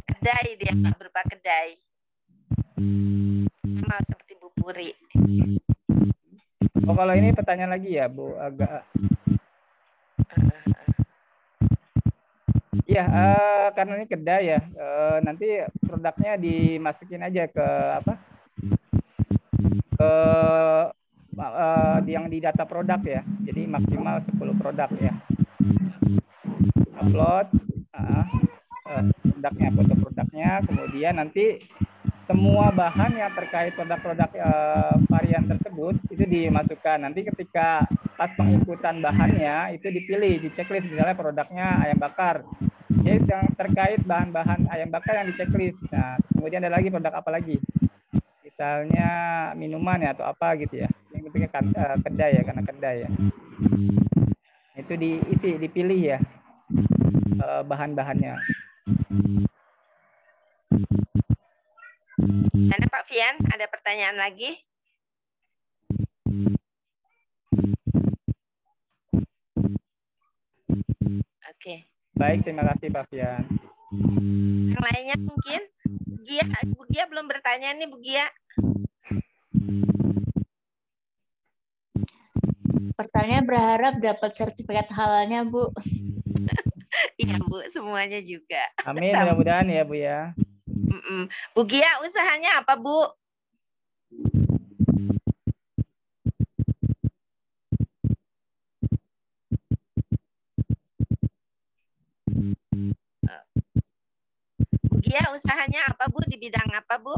Kedai dia Pak, berupa kedai. Sama seperti Bu Puri. Oh kalau ini pertanyaan lagi ya Bu, agak ya karena ini kedai ya, nanti produknya dimasukin aja ke apa? Ke yang di data produk ya. Jadi maksimal 10 produk ya. Upload produknya, foto produknya, kemudian nanti semua bahan yang terkait produk-produk varian tersebut itu dimasukkan. Nanti ketika pas penginputan bahannya itu dipilih di checklist, misalnya produknya ayam bakar. Jadi yang terkait bahan-bahan ayam bakar yang di checklist. Nah, kemudian ada lagi produk apa lagi? Misalnya minuman ya atau apa gitu ya. Yang pentingnya kedai ya, karena kedai ya. Itu diisi, dipilih ya bahan-bahannya. Mana Pak Fian, ada pertanyaan lagi? Oke. Baik, terima kasih Pak Fian. Yang lainnya mungkin? Bu Gia belum bertanya nih Bu Gia. Pertanyaan berharap dapat sertifikat halalnya, Bu. Iya Bu, semuanya juga. Amin, mudah-mudahan ya Bu ya. Bu Gia usahanya apa Bu? Bu Gia usahanya apa Bu? Di bidang apa Bu?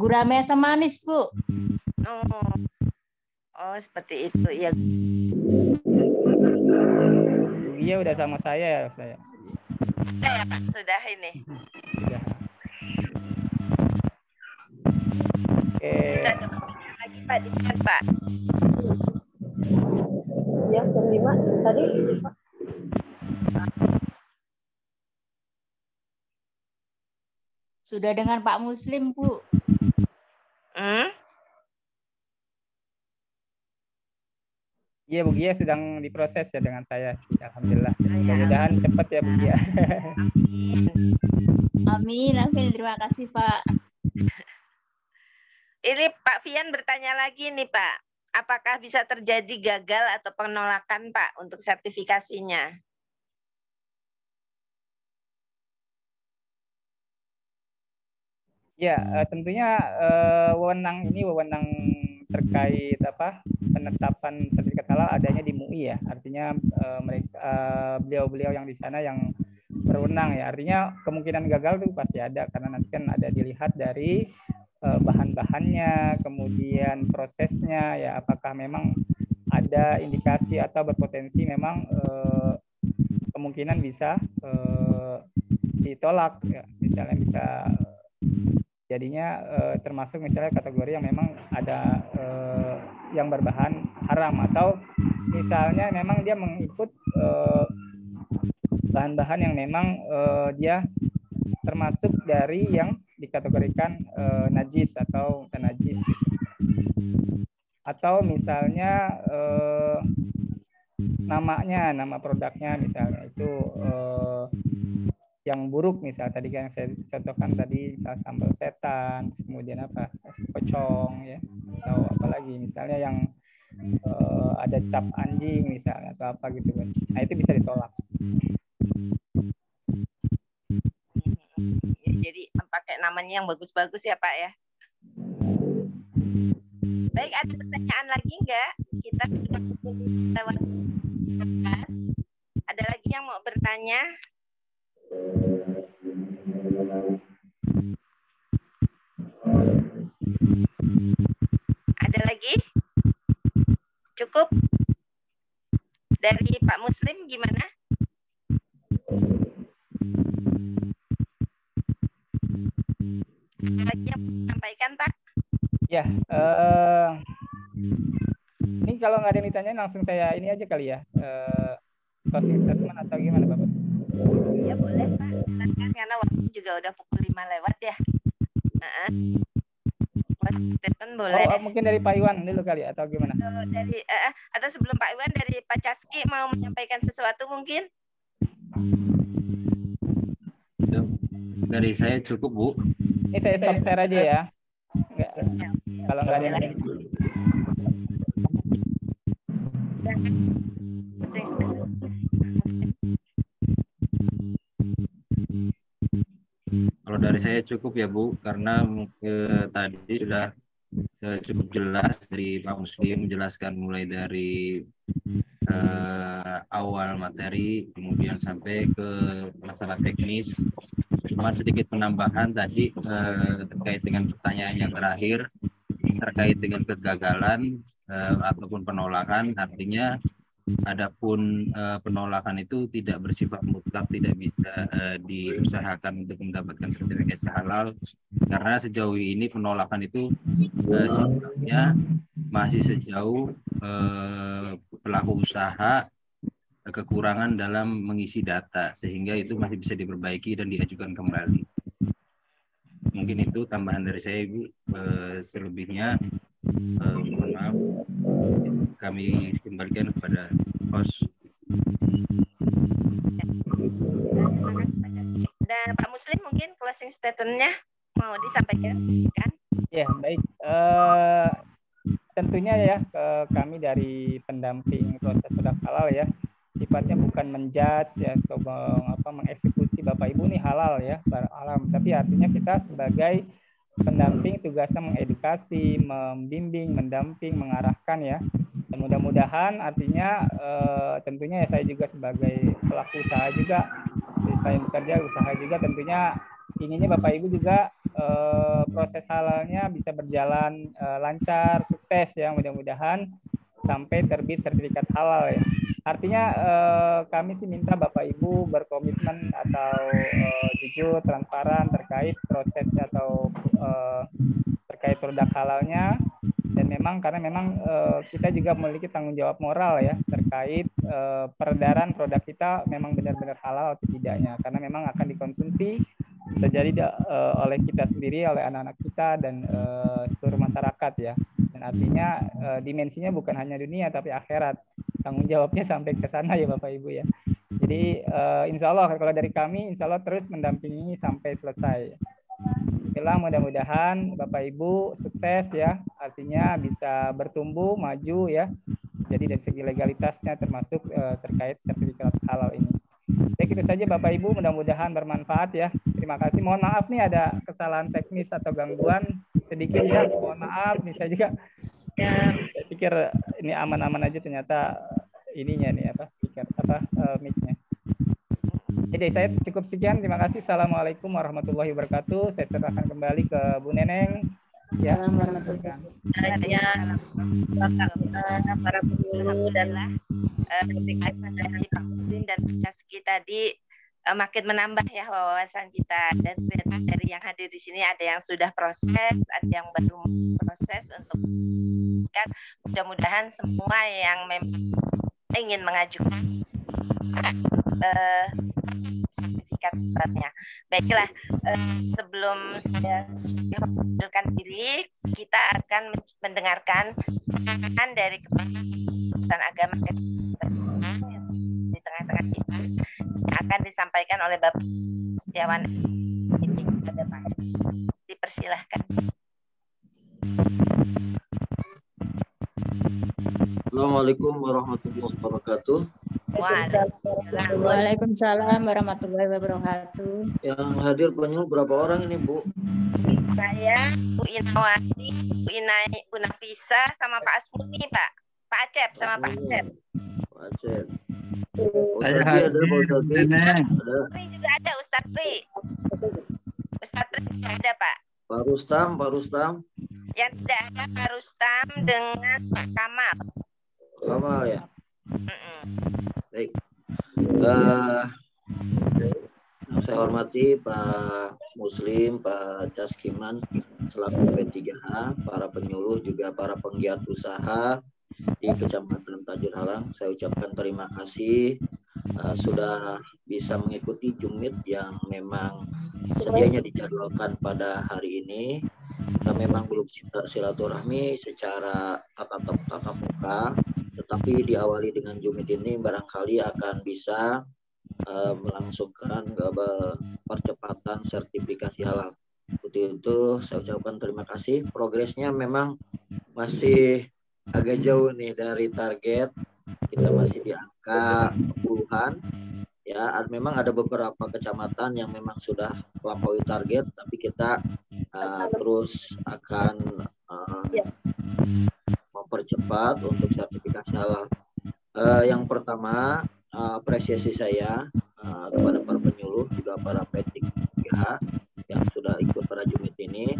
Gurame asam manis, Bu. Oh seperti itu ya. Bu Gia udah sama saya. Sudah ya Pak, sudah ini. Sudah. Oke. Kita ada pertanyaan lagi Pak, di chat Pak. Ya, jam 5 tadi siswa. Sudah dengan Pak Muslim, Bu. Iya Bu Gia sedang diproses ya dengan saya. Alhamdulillah. Mudah-mudahan cepat ya Bu Gia. Amin, amin. Terima kasih Pak. Ini Pak Fian bertanya lagi nih Pak. Apakah bisa terjadi gagal atau penolakan Pak untuk sertifikasinya? Ya, tentunya wewenang terkait penetapan sertifikat halal adanya di MUI ya. Artinya mereka beliau-beliau yang di sana yang berwenang ya. Artinya kemungkinan gagal itu pasti ada karena nanti kan ada dilihat dari bahan-bahannya, kemudian prosesnya ya, apakah memang ada indikasi atau berpotensi memang kemungkinan bisa ditolak ya. Misalnya bisa jadinya termasuk misalnya kategori yang memang ada yang berbahan haram, atau misalnya memang dia menginput bahan-bahan yang memang dia termasuk dari yang dikategorikan najis atau bukan najis, atau misalnya nama produknya misalnya itu yang buruk, misal tadi kan saya contohkan tadi, misal sambal setan, kemudian apa pocong ya, atau apalagi misalnya yang ada cap anjing misalnya atau apa gitu kan. Nah itu bisa ditolak. Jadi pakai namanya yang bagus-bagus ya Pak ya. Baik, ada pertanyaan lagi enggak? Kita sudah lewat. Ada lagi yang mau bertanya? Ada lagi? Cukup? Dari Pak Muslim gimana? Ada lagi yang mau sampaikan Pak? Ya, ini kalau nggak ada yang ditanyain langsung saya ini aja kali ya, closing statement atau gimana Bapak? Ya boleh Pak, silakan karena waktu juga udah pukul 5 lewat ya. Closing statement boleh. Oh, mungkin dari Pak Iwan dulu kali atau gimana? Dari atau sebelum Pak Iwan dari Pak Caski mau menyampaikan sesuatu mungkin? Dari saya cukup Bu. Ini saya stop share aja ya. Enggak. Kalau nggak ada yang Kalau dari saya cukup ya Bu, karena tadi sudah cukup jelas dari Pak Muslim menjelaskan mulai dari awal materi kemudian sampai ke masalah teknis. Cuma sedikit penambahan tadi terkait dengan pertanyaan yang terakhir terkait dengan kegagalan ataupun penolakan, artinya adapun penolakan itu tidak bersifat mutlak, tidak bisa diusahakan untuk mendapatkan sertifikasi halal, karena sejauh ini penolakan itu sifatnya masih sejauh pelaku usaha kekurangan dalam mengisi data, sehingga itu masih bisa diperbaiki dan diajukan kembali. Mungkin itu tambahan dari saya Ibu. Selebihnya mohon maaf, kami kembalikan kepada host. Dan Pak Muslim mungkin closing statement-nya mau disampaikan kan? Ya, baik. Tentunya ya kami dari pendamping proses produk halal ya, sifatnya bukan menjudge ya atau mengeksekusi Bapak Ibu nih halal ya, alam, tapi artinya kita sebagai pendamping tugasnya mengedukasi, membimbing, mendamping, mengarahkan ya. Dan mudah-mudahan artinya tentunya ya saya juga sebagai pelaku usaha juga, saya bekerja usaha juga, tentunya inginnya Bapak Ibu juga proses halalnya bisa berjalan lancar, sukses ya, mudah-mudahan sampai terbit sertifikat halal ya. Artinya kami sih minta Bapak Ibu berkomitmen atau jujur, transparan terkait prosesnya atau terkait produk halalnya, dan memang karena memang kita juga memiliki tanggung jawab moral ya terkait peredaran produk kita memang benar-benar halal atau tidaknya, karena memang akan dikonsumsi bisa jadi oleh kita sendiri, oleh anak-anak kita dan seluruh masyarakat ya. Dan artinya dimensinya bukan hanya dunia tapi akhirat. Tanggung jawabnya sampai ke sana ya Bapak Ibu ya. Jadi insya Allah kalau dari kami insya Allah terus mendampingi sampai selesai. Bismillah, mudah-mudahan Bapak Ibu sukses ya. Artinya bisa bertumbuh, maju ya. Jadi dari segi legalitasnya termasuk terkait sertifikat halal ini. Baik, itu saja Bapak Ibu, mudah-mudahan bermanfaat ya. Terima kasih. Mohon maaf nih ada kesalahan teknis atau gangguan sedikit ya. Mohon maaf nih, saya juga ya, saya pikir ini aman-aman aja, ternyata ininya nih speaker mic-nya. Jadi saya cukup sekian, terima kasih. Assalamualaikum warahmatullahi wabarakatuh. Saya serahkan kembali ke Bu Neneng. Ya, para penghulu dan dan Caski tadi makin menambah ya wawasan kita, dan dari yang hadir di sini ada yang sudah proses, ada yang baru proses untuk kan. Mudah-mudahan semua yang memang ingin mengajukan sertifikatnya. Baiklah, sebelum saya mengundurkan diri, kita akan mendengarkan dari Kementerian Agama di tengah-tengah kita yang akan disampaikan oleh Bapak Setiawan. Ini kepada Pak. Dipersilahkan. Assalamualaikum warahmatullahi wabarakatuh. Waalaikumsalam warahmatullahi wabarakatuh. Yang hadir penyuluh berapa orang ini, Bu? Saya, Bu Inawati, Bu Nafisa, sama Pak Asmuni, Pak. Pak Acep sama Pak Acep. Pak Acep. Saya Ustadz ada, Pak hadir, Ustadz Nenek. ada. Pri juga ada, Ustadz Pri. Ustadz Pri juga ada, Pak. Pak Rustam. Yang tidak ada Pak Rustam dengan Pak Kamal. Kamal ya. Baik. Yang saya hormati Pak Muslim, Pak Daskiman selaku P3H, para penyuluh juga para penggiat usaha di Kecamatan Tajur Halang. Saya ucapkan terima kasih sudah bisa mengikuti Jumit yang memang sedianya dijadwalkan pada hari ini. Kita memang belum silaturahmi secara tatap muka, tetapi diawali dengan Jumit ini barangkali akan bisa melangsungkan percepatan sertifikasi halal. Untuk itu saya ucapkan terima kasih. Progresnya memang masih agak jauh nih dari target. Kita masih di angka puluhan. Ya, memang ada beberapa kecamatan yang memang sudah melampaui target, tapi kita terus akan mempercepat untuk sertifikasi halal. Yang pertama, apresiasi saya kepada para penyuluh juga para P3H yang sudah ikut pada Jumit ini.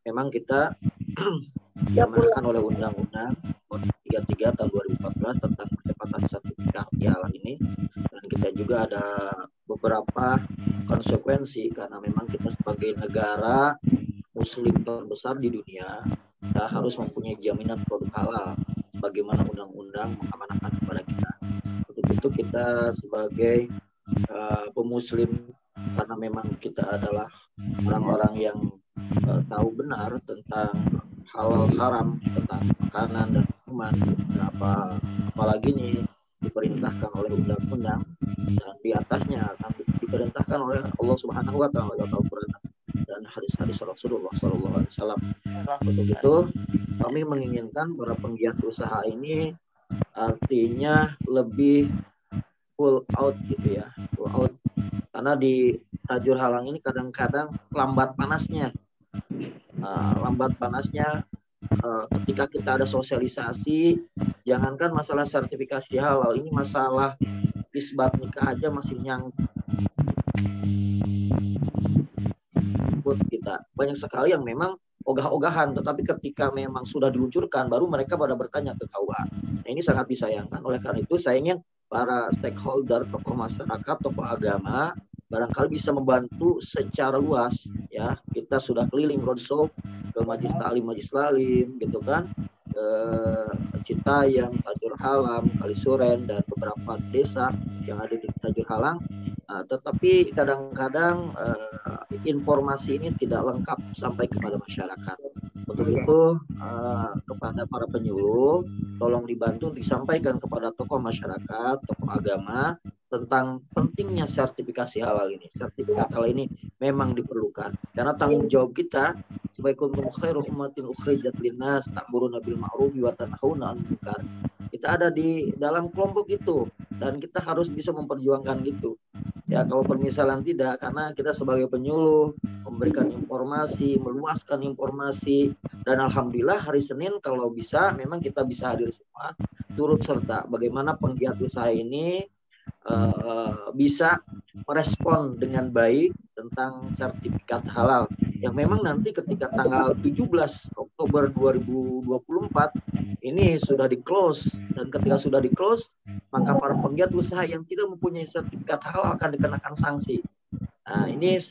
Memang kita diamanahkan oleh Undang-Undang 33 tahun 2014 tentang percepatan sertifikasi halal ini, dan kita juga ada beberapa konsekuensi karena memang kita sebagai negara Muslim terbesar di dunia, kita harus mempunyai jaminan produk halal sebagaimana undang-undang mengamanahkan kepada kita. Untuk itu kita sebagai pemuslim, karena memang kita adalah orang-orang yang tahu benar tentang halal haram, tentang makanan dan minuman, apalagi ini diperintahkan oleh undang-undang dan di atasnya akan diperintahkan oleh Allah Subhanahu wa taala dalam Al-Qur'an dan hadis-hadis Rasulullah SAW. Untuk itu kami menginginkan para penggiat usaha ini artinya lebih full out gitu ya, full out, karena di Tajur Halang ini kadang-kadang lambat panasnya ketika kita ada sosialisasi. Jangankan masalah sertifikasi halal, ini masalah isbat nikah aja masih nyangkut kita. Banyak sekali yang memang ogah-ogahan, tetapi ketika memang sudah diluncurkan baru mereka pada bertanya ke KUA. Nah, ini sangat disayangkan. Oleh karena itu saya ingin para stakeholder, tokoh masyarakat, tokoh agama barangkali bisa membantu secara luas ya. Kita sudah keliling roadshow ke Majelis Ta'lim, Majelis Lalim gitu kan, Citayam, Tajur Halang, Kalisuren dan beberapa desa yang ada di Tajur Halang. Tetapi kadang-kadang informasi ini tidak lengkap sampai kepada masyarakat. Untuk itu kepada para penyuluh tolong dibantu disampaikan kepada tokoh masyarakat, tokoh agama tentang pentingnya sertifikasi halal ini. Sertifikat halal ini memang diperlukan karena tanggung jawab kita sebagai kuntum khairu ummatin ukhrijat linnas ta'muruna bil ma'ruf wa tanhauna 'anil munkar. Kita ada di dalam kelompok itu dan kita harus bisa memperjuangkan itu. Ya, kalau permisalan tidak, karena kita sebagai penyuluh memberikan informasi, meluaskan informasi, dan alhamdulillah hari Senin kalau bisa memang kita bisa hadir semua turut serta bagaimana penggiat usaha ini bisa merespon dengan baik tentang sertifikat halal yang memang nanti ketika tanggal 17 Oktober 2024 ini sudah di-close, dan ketika sudah di-close maka para penggiat usaha yang tidak mempunyai sertifikat halal akan dikenakan sanksi. Nah, ini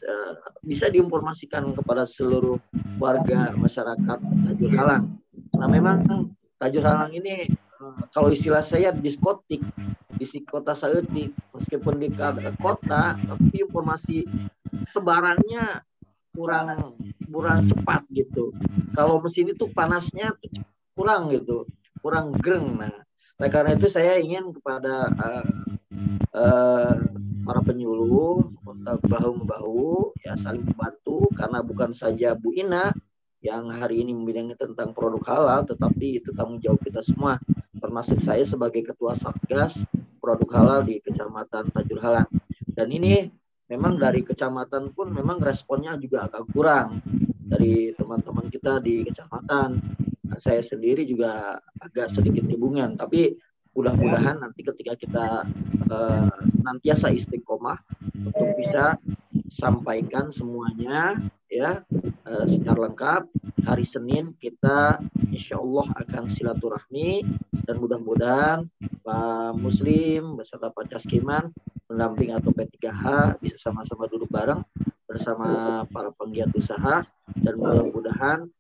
bisa diinformasikan kepada seluruh warga masyarakat Tajur Halang. Nah, memang Tajur Halang ini kalau istilah saya diskotik, di kota Saeutik, meskipun di kota, tapi informasi sebarannya kurang cepat gitu. Kalau mesin itu panasnya kurang gitu, kurang gereng. Nah, karena itu saya ingin kepada para penyuluh untuk bahu-membahu ya, saling membantu, karena bukan saja Bu Ina yang hari ini membidangi tentang produk halal, tetapi itu tanggung jawab kita semua, termasuk saya sebagai ketua Satgas produk halal di Kecamatan Tajur Halang. Dan ini memang dari kecamatan pun memang responnya juga agak kurang dari teman-teman kita di kecamatan. Nah, saya sendiri juga agak sedikit kebingungan, tapi mudah-mudahan nanti ketika kita senantiasa istiqomah untuk bisa sampaikan semuanya ya secara lengkap. Hari Senin kita insya Allah akan silaturahmi dan mudah-mudahan Pak Muslim beserta Pak Caskiman pendamping atau P3H bisa sama-sama duduk bareng bersama para penggiat usaha dan mudah-mudahan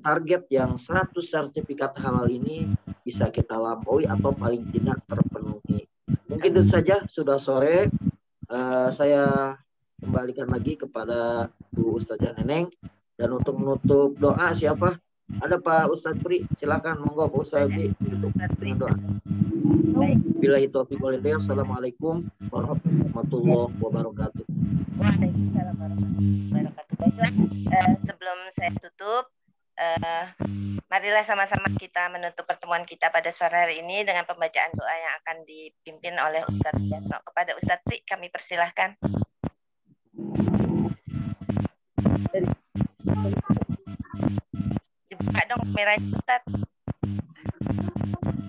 target yang 100 sertifikat halal ini bisa kita lampaui atau paling tidak terpenuhi. Mungkin itu saja, sudah sore. Saya kembalikan lagi kepada Bu Ustazah Neneng, dan untuk menutup doa siapa? Ada Pak Ustadz Pri, silakan monggo Pak Ustadz Pri untuk dengan doa. Billahi taufiq wal hidayah. Assalamualaikum warahmatullahi wabarakatuh. Waalaikumsalam warahmatullahi wabarakatuh. Baiklah, sebelum saya tutup, marilah sama-sama kita menutup pertemuan kita pada sore hari ini dengan pembacaan doa yang akan dipimpin oleh Ustadz Yatno. Kepada Ustadz Pri, kami persilahkan. Dibuka dong kameranya, Ustadz.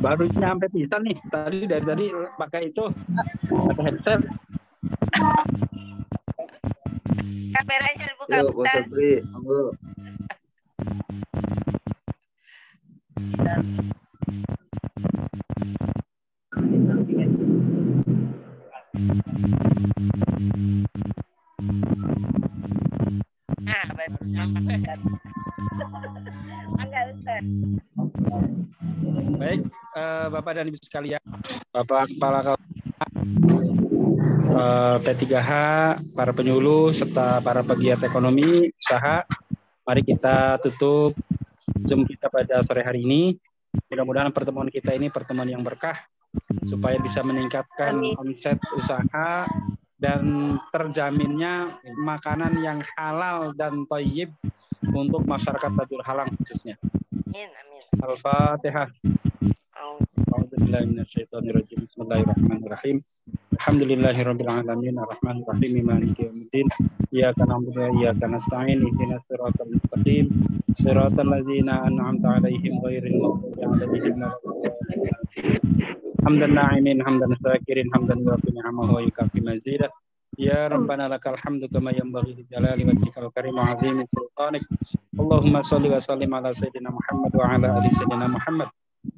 Baru nyampe pisan nih. Tadi dari tadi pakai itu pakai headset. Kameranya dibuka, Yuk, Ustadz. monggo. Nah, baru. Mangga, Ustadz. Baik, Bapak dan Ibu sekalian, Bapak Kepala P3H, para penyuluh serta para pegiat ekonomi usaha, mari kita tutup Zoom kita pada sore hari ini. Mudah-mudahan pertemuan kita ini pertemuan yang berkah supaya bisa meningkatkan omset usaha dan terjaminnya makanan yang halal dan thayyib untuk masyarakat Tajur Halang khususnya. Amin, amin. Al-Fatihah. A'udzubillahiminasyaitonirrajim. Bismillahirrahmanirrahim. Alhamdulillahirabbil alamin arrahmanir rahim maliki yaumiddin. Iyyaka na'budu wa iyyaka nasta'in. Ihdinas siratal mustaqim. Siratal ladzina an'amta 'alaihim ghairil maghdubi 'alaihim waladdallin. Hamdan na'imin hamdan syakirin hamdan yuwaffi ni'amahu wa yukafi mazidah. Ya Rabbana lakal hamdu kama yanbaghi li jalali wajhikal karim wa 'azimi sultanik. Allahumma shalli wa sallim ala sayyidina Muhammad wa ala ali sayyidina Muhammad.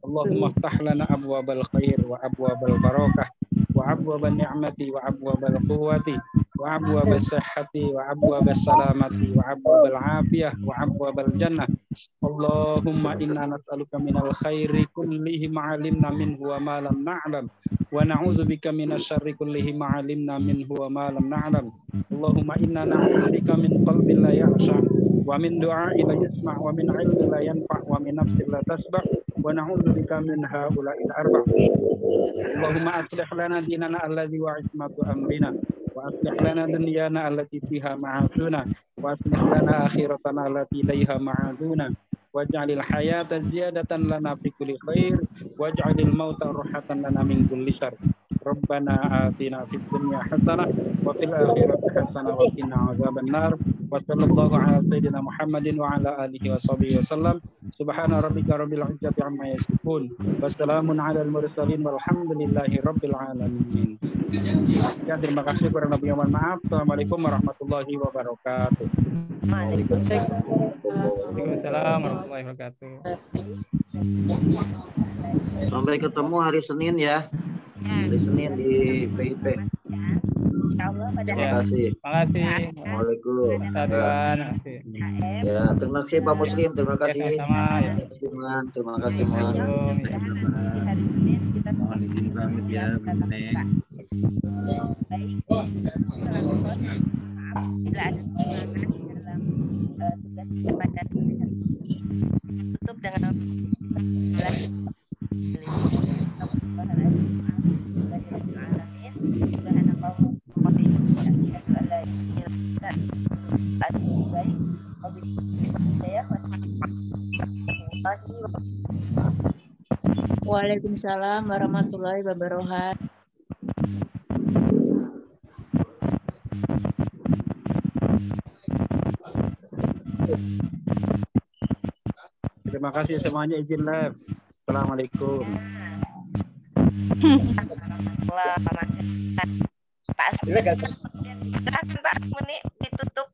Allahumma iftah lana abwabal khair wa abwabal barakah wa abwabal ni'mati wa abwabal quwwati wa abwabal sihhati wa abwabal salamati wa abwabal afiyah wa abwabal jannah. Allahumma inna nas'aluka minal khairi kullihi ma'alimna minhu wa ma lam na'lam wa na'udzubika minasy syarri kullihi ma'alimna minhu wa ma lam na'lam. Allahumma inna na'udzubika min qalbin la yakhsha wa min du'a'in la yasma' wa min 'ilmin la yanfa' wa min nafsin la tasba' wa na'udzubika min haula'il arba'. Allahumma aslih lana dinana alladzi wa ismatu amrina wa aslih lana dunyana allati fiha ma'ashuna wa aslih lana akhiratana allati ilaiha ma'aduna waj'alil hayata ziyadatan lana fi kulli khair waj'alil mauta rahatan lana min kulli syarr. Rabbana atina fid dunya hasanah wa fil akhirati hasanah wa qina adzabannar. Wa sallallahu ala sayyidina Muhammadin wa ala alihi wa sahbihi wasallam. Subhana rabbika rabbil izzati amma yasifun. Wassalamun ala al-mursalin walhamdulillahi rabbil alamin. Ya, terima kasih, kurang lebihnya mohon maaf. Assalamualaikum warahmatullahi wabarakatuh. Waalaikumsalam warahmatullahi wabarakatuh. Sampai ketemu hari Senin ya. Hari Senin di PIP. Insyaallah pada Terima kasih. Terima kasih. Assalamualaikum. Terima kasih. Ya, terima kasih Pak Muslim, terima kasih. Sama ya. Musliman, terima kasih Mas. hari Senin kita Mohon izin pamit ya, Bu Neng. bila ada semangat dalam tugas kita pada sore hari ini, tutup dengan Waalaikumsalam warahmatullahi wabarakatuh. Terima kasih semuanya, izin live. Assalamualaikum. Pak, silakan Pak Muni ditutup.